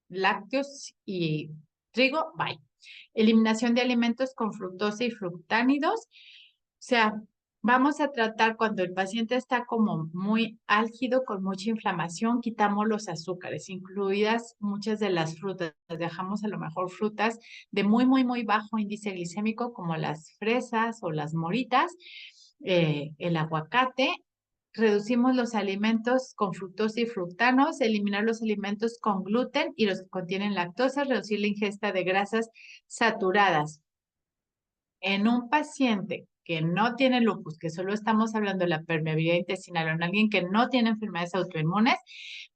lácteos y trigo, bye. Eliminación de alimentos con fructosa y fructánidos. O sea, vamos a tratar cuando el paciente está como muy álgido, con mucha inflamación, quitamos los azúcares, incluidas muchas de las frutas. Dejamos a lo mejor frutas de muy, muy, muy bajo índice glicémico como las fresas o las moritas, el aguacate, reducimos los alimentos con fructosa y fructanos, eliminar los alimentos con gluten y los que contienen lactosa, reducir la ingesta de grasas saturadas. En un paciente que no tiene lupus, que solo estamos hablando de la permeabilidad intestinal, o en alguien que no tiene enfermedades autoinmunes,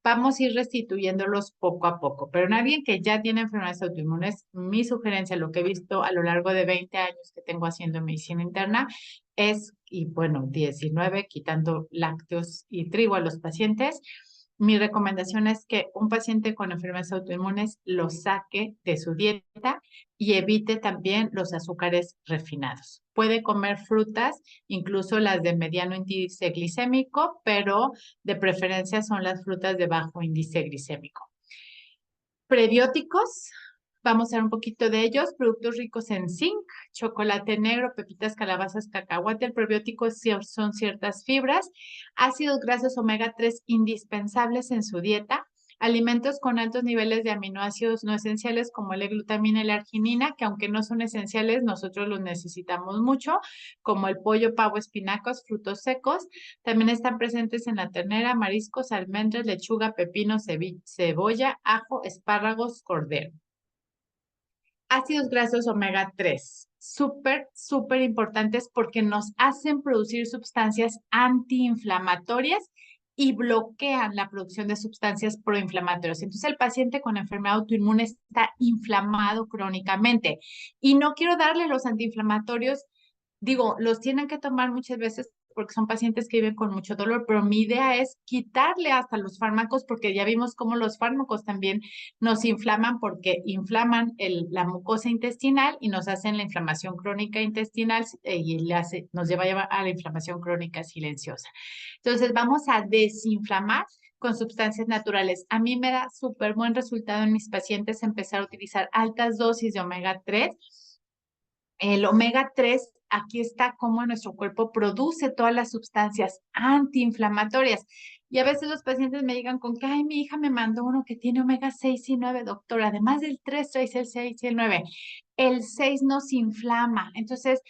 vamos a ir restituyéndolos poco a poco. Pero en alguien que ya tiene enfermedades autoinmunes, mi sugerencia, lo que he visto a lo largo de 20 años que tengo haciendo medicina interna, es, y bueno, 19, quitando lácteos y trigo a los pacientes, mi recomendación es que un paciente con enfermedades autoinmunes lo saque de su dieta y evite también los azúcares refinados. Puede comer frutas, incluso las de mediano índice glicémico, pero de preferencia son las frutas de bajo índice glicémico. Prebióticos, vamos a ver un poquito de ellos. Productos ricos en zinc, chocolate negro, pepitas, calabazas, cacahuate. El prebiótico son ciertas fibras. Ácidos grasos omega 3 indispensables en su dieta. Alimentos con altos niveles de aminoácidos no esenciales como la glutamina y la arginina, que aunque no son esenciales, nosotros los necesitamos mucho, como el pollo, pavo, espinacas, frutos secos. También están presentes en la ternera, mariscos, almendras, lechuga, pepino, cebolla, ajo, espárragos, cordero. Ácidos grasos omega 3, súper importantes porque nos hacen producir sustancias antiinflamatorias y bloquean la producción de sustancias proinflamatorias. Entonces el paciente con enfermedad autoinmune está inflamado crónicamente y no quiero darle los antiinflamatorios, digo, los tienen que tomar muchas veces porque son pacientes que viven con mucho dolor, pero mi idea es quitarle hasta los fármacos porque ya vimos cómo los fármacos también nos inflaman porque inflaman la mucosa intestinal y nos hacen la inflamación crónica intestinal y nos lleva a la inflamación crónica silenciosa. Entonces vamos a desinflamar con sustancias naturales. A mí me da súper buen resultado en mis pacientes empezar a utilizar altas dosis de omega 3. El omega 3, aquí está cómo nuestro cuerpo produce todas las sustancias antiinflamatorias. Y a veces los pacientes me llegan con que, ay, mi hija me mandó uno que tiene omega 6 y 9, doctora. Además del 3, traes el 6 y el 9. El 6 nos inflama. Entonces,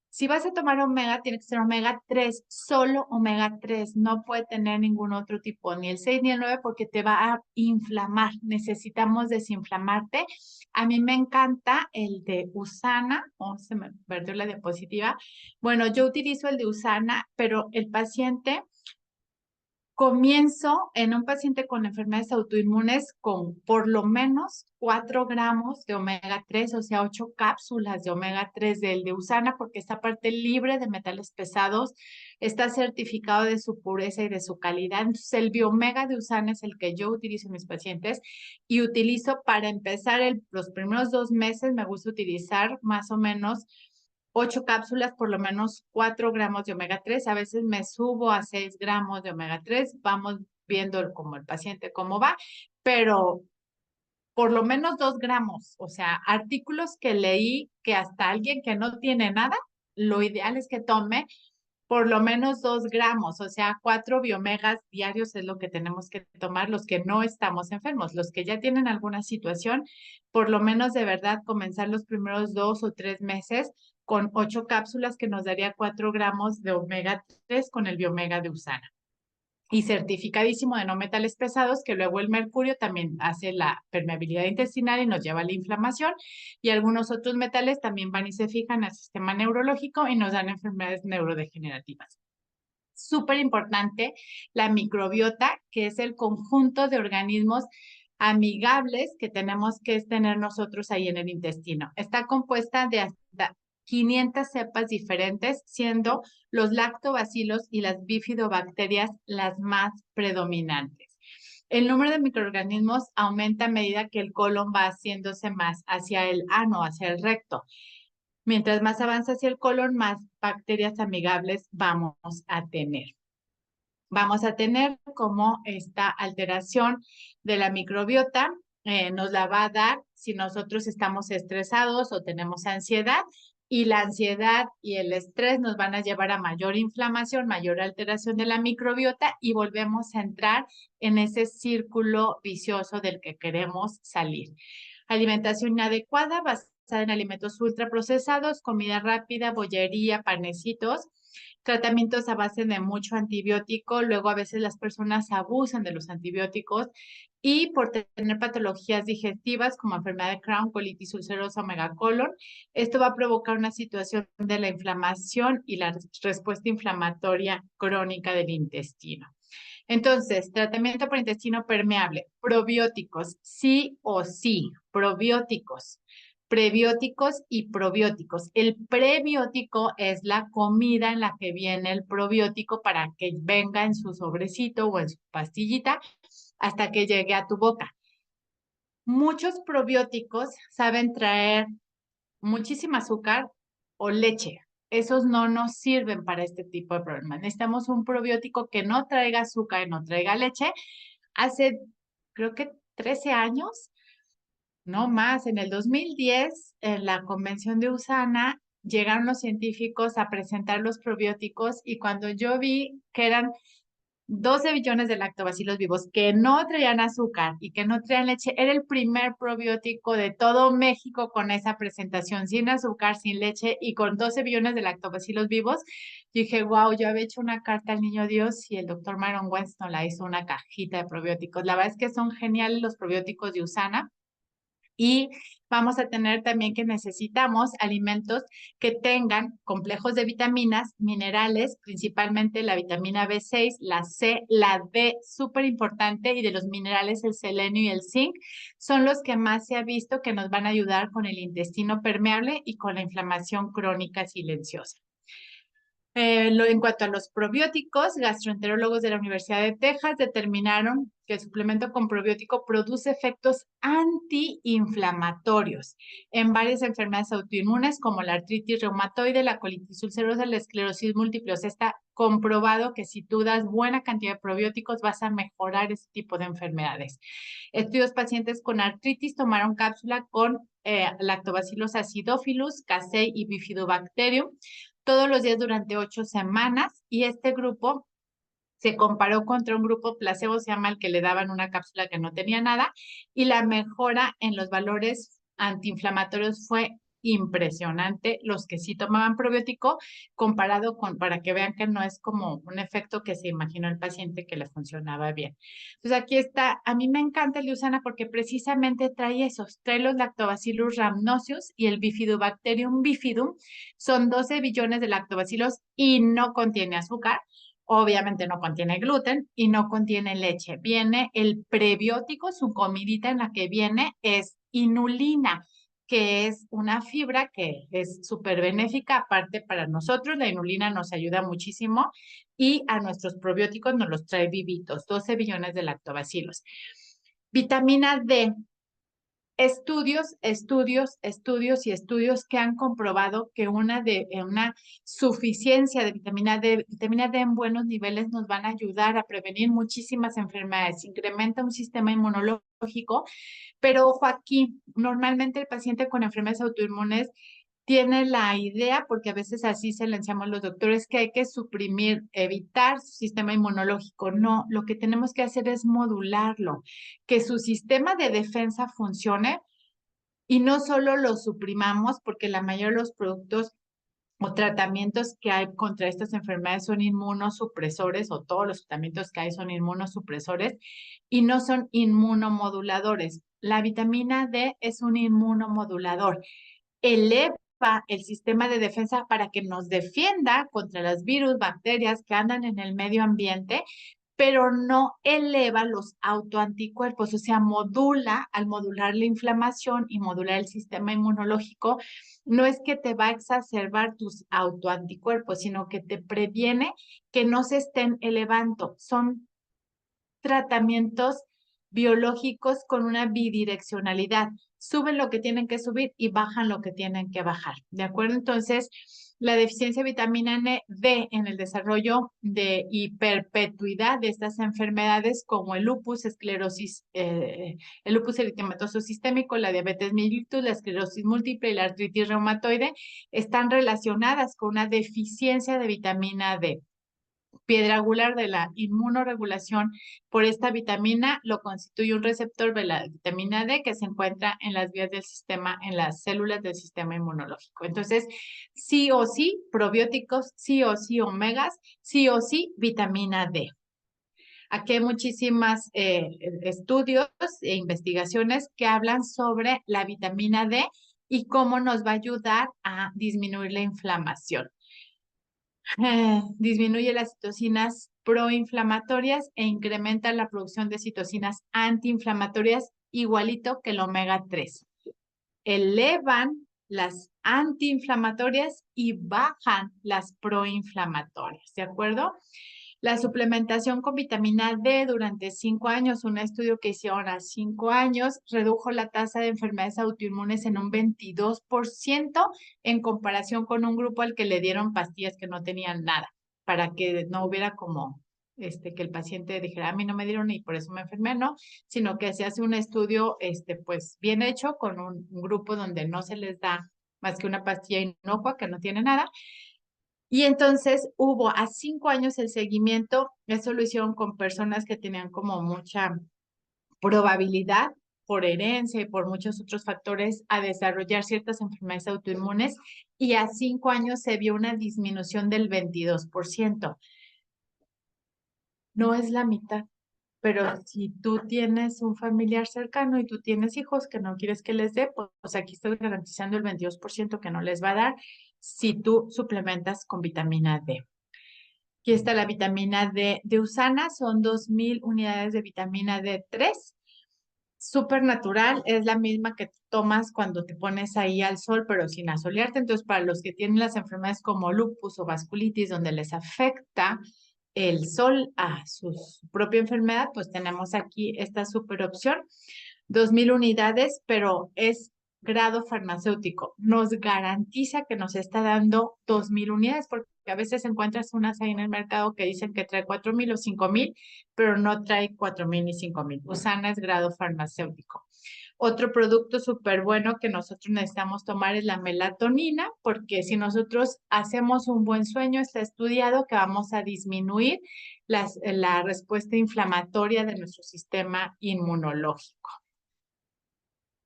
si vas a tomar omega, tiene que ser omega 3, solo omega 3. No puede tener ningún otro tipo, ni el 6 ni el 9, porque te va a inflamar. Necesitamos desinflamarte. A mí me encanta el de Usana. Oh, se me perdió la diapositiva. Bueno, yo utilizo el de Usana, pero el paciente... Comienzo en un paciente con enfermedades autoinmunes con por lo menos 4 gramos de omega 3, o sea, 8 cápsulas de omega 3 del de Usana, porque esta parte libre de metales pesados está certificado de su pureza y de su calidad. Entonces, el biomega de Usana es el que yo utilizo en mis pacientes y utilizo para empezar los primeros 2 meses, me gusta utilizar más o menos 8 cápsulas, por lo menos 4 gramos de omega 3. A veces me subo a 6 gramos de omega 3. Vamos viendo como el paciente cómo va, pero por lo menos 2 gramos. O sea, artículos que leí que hasta alguien que no tiene nada, lo ideal es que tome por lo menos 2 gramos, o sea, 4 biomegas diarios es lo que tenemos que tomar los que no estamos enfermos. Los que ya tienen alguna situación, por lo menos de verdad comenzar los primeros 2 o 3 meses con 8 cápsulas que nos daría 4 gramos de omega 3 con el biomega de Usana. Y certificadísimo de no metales pesados, que luego el mercurio también hace la permeabilidad intestinal y nos lleva a la inflamación, y algunos otros metales también van y se fijan al sistema neurológico y nos dan enfermedades neurodegenerativas. Súper importante la microbiota, que es el conjunto de organismos amigables que tenemos que tener nosotros ahí en el intestino. Está compuesta de hasta 500 cepas diferentes, siendo los lactobacilos y las bifidobacterias las más predominantes. El número de microorganismos aumenta a medida que el colon va haciéndose más hacia el ano, hacia el recto. Mientras más avanza hacia el colon, más bacterias amigables vamos a tener. Vamos a tener como esta alteración de la microbiota, nos la va a dar si nosotros estamos estresados o tenemos ansiedad, y la ansiedad y el estrés nos van a llevar a mayor inflamación, mayor alteración de la microbiota y volvemos a entrar en ese círculo vicioso del que queremos salir. Alimentación inadecuada basada en alimentos ultraprocesados, comida rápida, bollería, panecitos. tratamientos a base de mucho antibiótico, luego a veces las personas abusan de los antibióticos y por tener patologías digestivas como enfermedad de Crohn, colitis ulcerosa o megacolon, esto va a provocar una situación de la inflamación y la respuesta inflamatoria crónica del intestino. Entonces, tratamiento por intestino permeable, probióticos, sí o sí, probióticos, prebióticos y probióticos. El prebiótico es la comida en la que viene el probiótico para que venga en su sobrecito o en su pastillita hasta que llegue a tu boca. Muchos probióticos saben traer muchísima azúcar o leche. Esos no nos sirven para este tipo de problemas. Necesitamos un probiótico que no traiga azúcar y no traiga leche. Hace, creo que 13 años, no más, en el 2010, en la convención de USANA, llegaron los científicos a presentar los probióticos y cuando yo vi que eran 12 billones de lactobacilos vivos que no traían azúcar y que no traían leche. Era el primer probiótico de todo México con esa presentación, sin azúcar, sin leche y con 12 billones de lactobacilos vivos. Yo dije, wow, yo había hecho una carta al niño Dios y el doctor Myron Weston la hizo una cajita de probióticos. La verdad es que son geniales los probióticos de USANA. Y vamos a tener también que necesitamos alimentos que tengan complejos de vitaminas, minerales, principalmente la vitamina B6, la C, la D, súper importante, y de los minerales el selenio y el zinc, son los que más se ha visto que nos van a ayudar con el intestino permeable y con la inflamación crónica silenciosa. En cuanto a los probióticos, gastroenterólogos de la Universidad de Texas determinaron que el suplemento con probiótico produce efectos antiinflamatorios en varias enfermedades autoinmunes como la artritis reumatoide, la colitis ulcerosa, la esclerosis múltiple. O sea, está comprobado que si tú das buena cantidad de probióticos vas a mejorar ese tipo de enfermedades. Estudios pacientes con artritis tomaron cápsula con lactobacillus acidophilus, casei y bifidobacterium todos los días durante 8 semanas y este grupo se comparó contra un grupo placebo, se llama el que le daban una cápsula que no tenía nada, y la mejora en los valores antiinflamatorios fue impresionante, los que sí tomaban probiótico, comparado con, para que vean que no es como un efecto que se imaginó el paciente que le funcionaba bien. Entonces aquí está, a mí me encanta el de USANA porque precisamente trae esos, trae los lactobacillus rhamnosus y el bifidobacterium bifidum, son 12 billones de lactobacilos y no contiene azúcar. Obviamente no contiene gluten y no contiene leche. Viene el prebiótico, su comidita en la que viene es inulina, que es una fibra que es súper benéfica, aparte para nosotros, la inulina nos ayuda muchísimo y a nuestros probióticos nos los trae vivitos, 12 billones de lactobacilos. Vitamina D, estudios y estudios que han comprobado que una suficiencia de vitamina D en buenos niveles nos van a ayudar a prevenir muchísimas enfermedades, incrementa un sistema inmunológico, pero ojo aquí, normalmente el paciente con enfermedades autoinmunes tiene la idea, porque a veces así se le enseñamos los doctores, que hay que suprimir, evitar su sistema inmunológico. No, lo que tenemos que hacer es modularlo, que su sistema de defensa funcione y no solo lo suprimamos, porque la mayoría de los productos o tratamientos que hay contra estas enfermedades son inmunosupresores, o todos los tratamientos que hay son inmunosupresores y no son inmunomoduladores. La vitamina D es un inmunomodulador. Eleva el sistema de defensa para que nos defienda contra las virus, bacterias que andan en el medio ambiente, pero no eleva los autoanticuerpos, o sea, al modular la inflamación y modular el sistema inmunológico, no es que te va a exacerbar tus autoanticuerpos, sino que te previene que no se estén elevando. Son tratamientos biológicos con una bidireccionalidad. Suben lo que tienen que subir y bajan lo que tienen que bajar. ¿De acuerdo? Entonces, la deficiencia de vitamina D en el desarrollo de hiperpetuidad de estas enfermedades como el lupus, el lupus eritematoso sistémico, la diabetes mellitus, la esclerosis múltiple y la artritis reumatoide están relacionadas con una deficiencia de vitamina D. piedra angular de la inmunoregulación por esta vitamina lo constituye un receptor de la vitamina D que se encuentra en las vías del sistema, en las células del sistema inmunológico. Entonces, sí o sí, probióticos, sí o sí, omegas, sí o sí, vitamina D. Aquí hay muchísimas estudios e investigaciones que hablan sobre la vitamina D y cómo nos va a ayudar a disminuir la inflamación. Disminuye las citocinas proinflamatorias e incrementa la producción de citocinas antiinflamatorias igualito que el omega 3. Elevan las antiinflamatorias y bajan las proinflamatorias, ¿de acuerdo? La suplementación con vitamina D durante 5 años, un estudio que hicieron a 5 años, redujo la tasa de enfermedades autoinmunes en un 22% en comparación con un grupo al que le dieron pastillas que no tenían nada, para que no hubiera como que el paciente dijera, a mí no me dieron y por eso me enfermé, no, sino que se hace un estudio pues bien hecho con un grupo donde no se les da más que una pastilla inocua que no tiene nada. Y entonces hubo a 5 años el seguimiento, eso lo hicieron con personas que tenían como mucha probabilidad por herencia y por muchos otros factores a desarrollar ciertas enfermedades autoinmunes y a 5 años se vio una disminución del 22%. No es la mitad, pero si tú tienes un familiar cercano y tú tienes hijos que no quieres que les dé, pues aquí estoy garantizando el 22% que no les va a dar si tú suplementas con vitamina D. Aquí está la vitamina D de Usana, son 2,000 unidades de vitamina D3. Súper natural, es la misma que tomas cuando te pones ahí al sol, pero sin asolearte. Entonces, para los que tienen las enfermedades como lupus o vasculitis, donde les afecta el sol a su propia enfermedad, pues tenemos aquí esta súper opción. 2,000 unidades, pero es grado farmacéutico. Nos garantiza que nos está dando 2,000 unidades, porque a veces encuentras unas ahí en el mercado que dicen que trae 4,000 o 5,000, pero no trae 4,000 ni 5,000. Usana es grado farmacéutico. Otro producto súper bueno que nosotros necesitamos tomar es la melatonina, porque si nosotros hacemos un buen sueño, está estudiado que vamos a disminuir la respuesta inflamatoria de nuestro sistema inmunológico.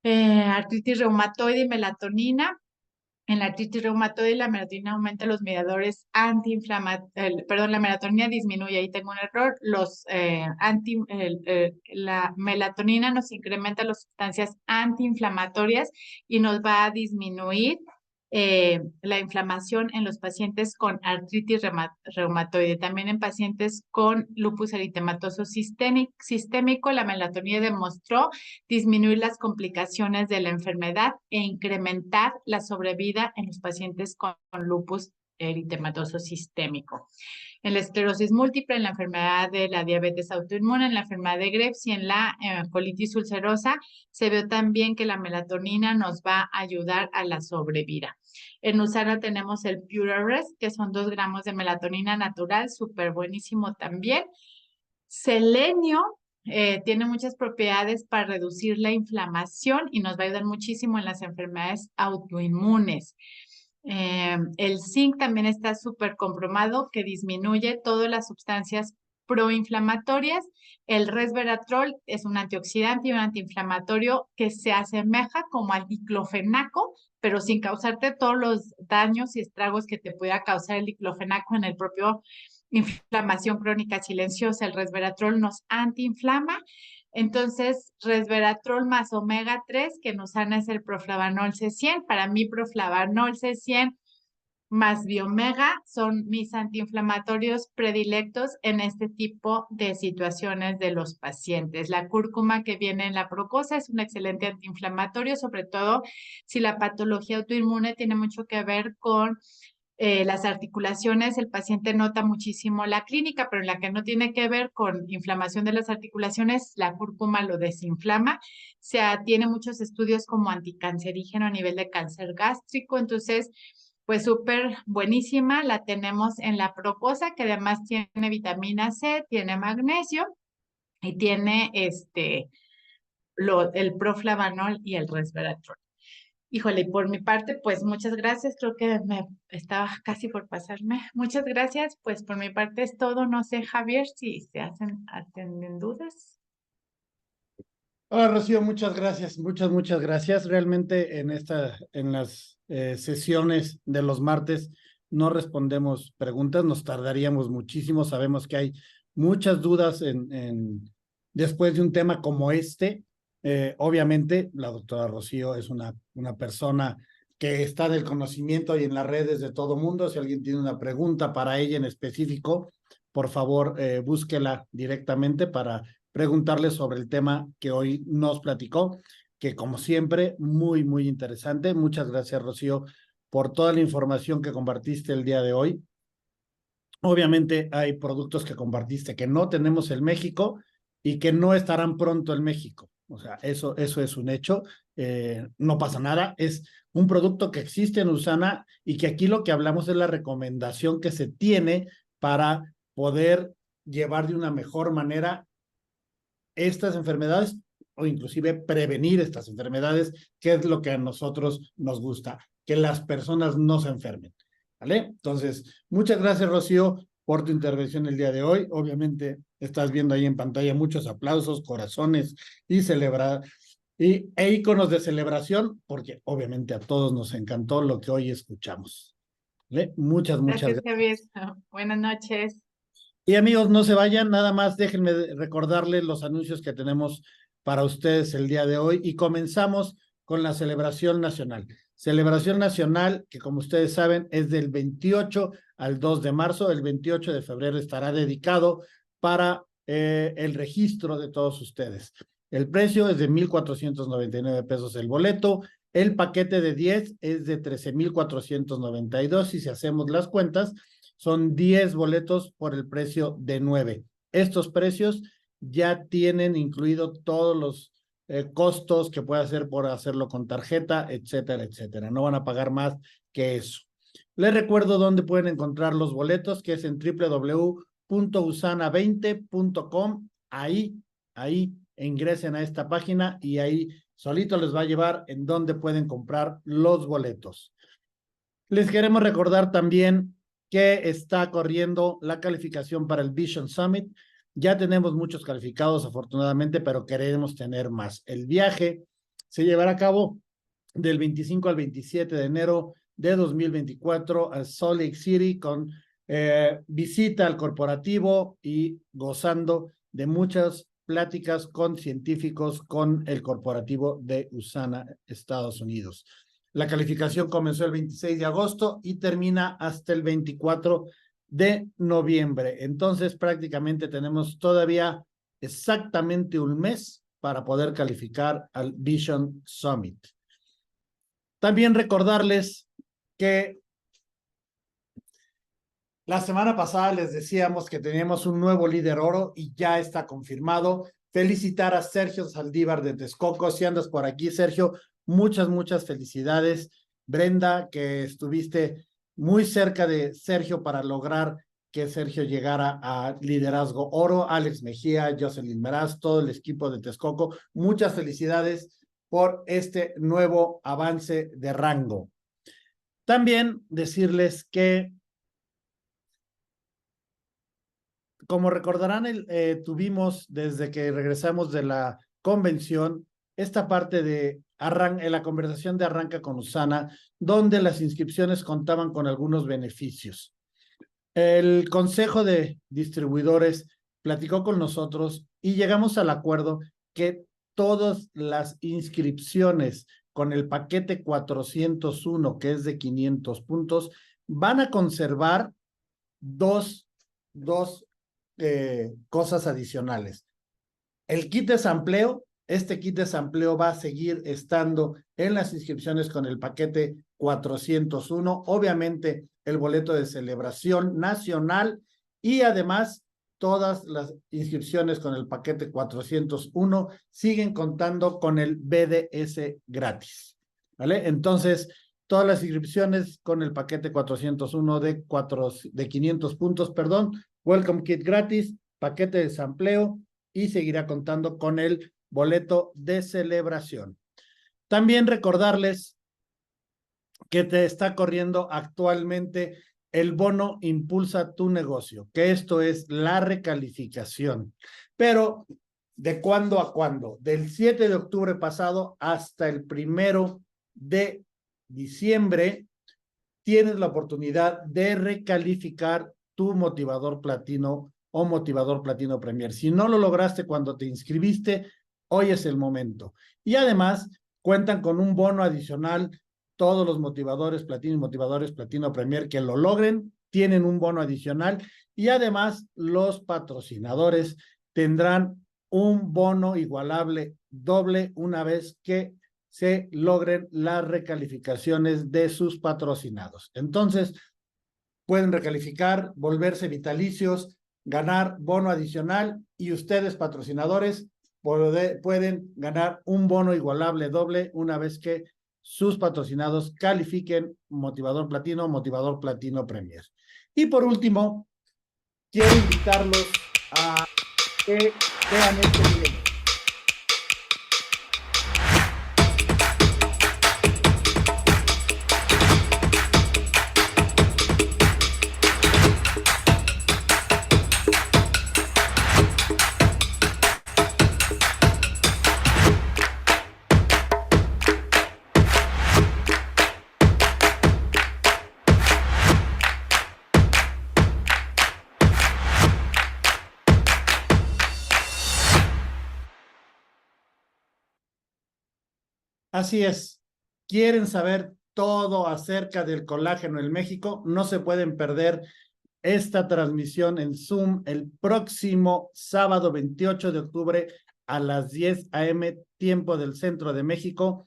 Artritis reumatoide y melatonina. En la artritis reumatoide, la melatonina aumenta los mediadores antiinflamatorios, la melatonina disminuye, ahí tengo un error, la melatonina nos incrementa las sustancias antiinflamatorias y nos va a disminuir la inflamación en los pacientes con artritis reumatoide. También en pacientes con lupus eritematoso sistémico, la melatonina demostró disminuir las complicaciones de la enfermedad e incrementar la sobrevida en los pacientes con lupus eritematoso sistémico. En la esclerosis múltiple, en la enfermedad de la diabetes autoinmune, en la enfermedad de Graves y en la colitis ulcerosa, se vio también que la melatonina nos va a ayudar a la sobrevida. En Usana tenemos el Pure Rest, que son 2 gramos de melatonina natural, súper buenísimo también. Selenio tiene muchas propiedades para reducir la inflamación y nos va a ayudar muchísimo en las enfermedades autoinmunes. El zinc también está súper comprobado que disminuye todas las sustancias proinflamatorias. El resveratrol es un antioxidante y un antiinflamatorio que se asemeja como al diclofenaco, pero sin causarte todos los daños y estragos que te pueda causar el diclofenaco en el propio inflamación crónica silenciosa. El resveratrol nos antiinflama. Entonces, resveratrol más omega 3, que nos sana es el proflavanol C100. Para mí, proflavanol C100 más biomega son mis antiinflamatorios predilectos en este tipo de situaciones de los pacientes. La cúrcuma que viene en la proposa es un excelente antiinflamatorio, sobre todo si la patología autoinmune tiene mucho que ver con las articulaciones. El paciente nota muchísimo la clínica, pero en la que no tiene que ver con inflamación de las articulaciones, la cúrcuma lo desinflama. Tiene muchos estudios como anticancerígeno a nivel de cáncer gástrico, entonces pues súper buenísima. La tenemos en la proposa, que además tiene vitamina C, tiene magnesio y tiene el proflavanol y el resveratrol. Híjole, y por mi parte, pues muchas gracias. Creo que me estaba casi por pasarme. Muchas gracias. Pues por mi parte es todo. No sé, Javier, si se atienden dudas. Hola, Rocío, muchas gracias, muchas gracias. Realmente en las sesiones de los martes no respondemos preguntas, nos tardaríamos muchísimo. Sabemos que hay muchas dudas después de un tema como este. Obviamente, la doctora Rocío es una persona que está del conocimiento y en las redes de todo mundo. Si alguien tiene una pregunta para ella en específico, por favor, búsquela directamente para preguntarle sobre el tema que hoy nos platicó, que como siempre, muy interesante. Muchas gracias, Rocío, por toda la información que compartiste el día de hoy. Obviamente hay productos que compartiste que no tenemos en México y que no estarán pronto en México. O sea, eso es un hecho. No pasa nada. Es un producto que existe en USANA y que aquí lo que hablamos es la recomendación que se tiene para poder llevar de una mejor manera estas enfermedades o inclusive prevenir estas enfermedades, que es lo que a nosotros nos gusta, que las personas no se enfermen. ¿Vale? Entonces, muchas gracias, Rocío, por tu intervención el día de hoy. Obviamente, estás viendo ahí en pantalla muchos aplausos, corazones e íconos de celebración, porque obviamente a todos nos encantó lo que hoy escuchamos. ¿Vale? Muchas Gracias, gracias. Javier. Buenas noches. Y amigos, no se vayan, nada más déjenme recordarles los anuncios que tenemos para ustedes el día de hoy y comenzamos con la celebración nacional. Celebración nacional que como ustedes saben es del 28 al 2 de marzo. El 28 de febrero estará dedicado para el registro de todos ustedes. El precio es de 1,499 pesos el boleto. El paquete de 10 es de 13,492 y si hacemos las cuentas, son 10 boletos por el precio de 9. Estos precios ya tienen incluido todos los costos que puede hacer por hacerlo con tarjeta, etcétera, etcétera. No van a pagar más que eso. Les recuerdo dónde pueden encontrar los boletos, que es en www.usana20.com. Ahí ingresen a esta página y ahí solito les va a llevar en dónde pueden comprar los boletos. Les queremos recordar también que está corriendo la calificación para el Vision Summit. Ya tenemos muchos calificados, afortunadamente, pero queremos tener más. El viaje se llevará a cabo del 25 al 27 de enero de 2024 a Salt Lake City con visita al corporativo y gozando de muchas pláticas con científicos con el corporativo de USANA, Estados Unidos. La calificación comenzó el 26 de agosto y termina hasta el 24 de noviembre. Entonces, prácticamente tenemos todavía exactamente un mes para poder calificar al Vision Summit. También recordarles que la semana pasada les decíamos que teníamos un nuevo líder oro y ya está confirmado. Felicitar a Sergio Saldívar de Texcoco. Si andas por aquí, Sergio, muchas felicidades. Brenda, que estuviste muy cerca de Sergio para lograr que Sergio llegara a liderazgo oro. Alex Mejía, Jocelyn Meraz, todo el equipo de Texcoco. Muchas felicidades por este nuevo avance de rango. También decirles que, como recordarán, tuvimos desde que regresamos de la convención esta parte de la conversación de Arranca con USANA, donde las inscripciones contaban con algunos beneficios. El Consejo de Distribuidores platicó con nosotros y llegamos al acuerdo que todas las inscripciones con el paquete 401, que es de 500 puntos, van a conservar dos cosas adicionales. El kit de sampleo, este kit de sampleo va a seguir estando en las inscripciones con el paquete 401, obviamente el boleto de celebración nacional y además todas las inscripciones con el paquete 401 siguen contando con el BDS gratis, ¿vale? Entonces, todas las inscripciones con el paquete 401 de 500 puntos, perdón, Welcome Kit gratis, paquete de sampleo y seguirá contando con el boleto de celebración. También recordarles que te está corriendo actualmente el bono Impulsa tu Negocio, que esto es la recalificación. Pero, ¿de cuándo a cuándo? Del 7 de octubre pasado hasta el 1 de diciembre, tienes la oportunidad de recalificar tu motivador platino o motivador platino Premier. Si no lo lograste cuando te inscribiste, hoy es el momento. Y además, cuentan con un bono adicional. Todos los motivadores platino y motivadores platino Premier que lo logren tienen un bono adicional, y además los patrocinadores tendrán un bono igualable doble una vez que se logren las recalificaciones de sus patrocinados. Entonces, pueden recalificar, volverse vitalicios, ganar bono adicional, y ustedes, patrocinadores, pueden ganar un bono igualable doble una vez que sus patrocinados califiquen motivador platino Premier. Y por último, quiero invitarlos a que vean este video. Así es. ¿Quieren saber todo acerca del colágeno en México? No se pueden perder esta transmisión en Zoom el próximo sábado 28 de octubre a las 10 a.m. tiempo del centro de México.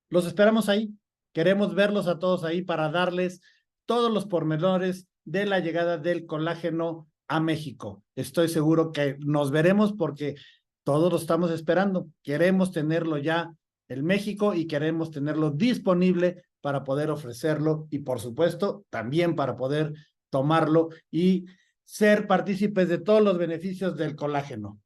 Los esperamos ahí. Queremos verlos a todos ahí para darles todos los pormenores de la llegada del colágeno a México. Estoy seguro que nos veremos porque todos lo estamos esperando. Queremos tenerlo ya en México y queremos tenerlo disponible para poder ofrecerlo, y por supuesto también para poder tomarlo y ser partícipes de todos los beneficios del colágeno.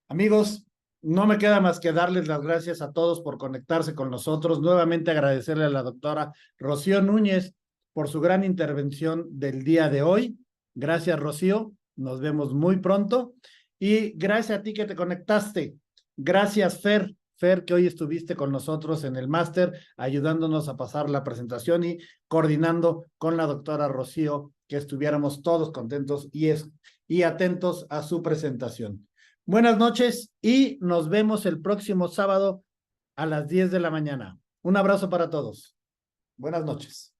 Amigos, no me queda más que darles las gracias a todos por conectarse con nosotros. Nuevamente agradecerle a la doctora Rocío Núñez por su gran intervención del día de hoy. Gracias, Rocío. Nos vemos muy pronto. Y gracias a ti que te conectaste. Gracias, Fer. Fer, que hoy estuviste con nosotros en el máster, ayudándonos a pasar la presentación y coordinando con la doctora Rocío, que estuviéramos todos contentos y atentos a su presentación. Buenas noches y nos vemos el próximo sábado a las 10 de la mañana. Un abrazo para todos. Buenas noches.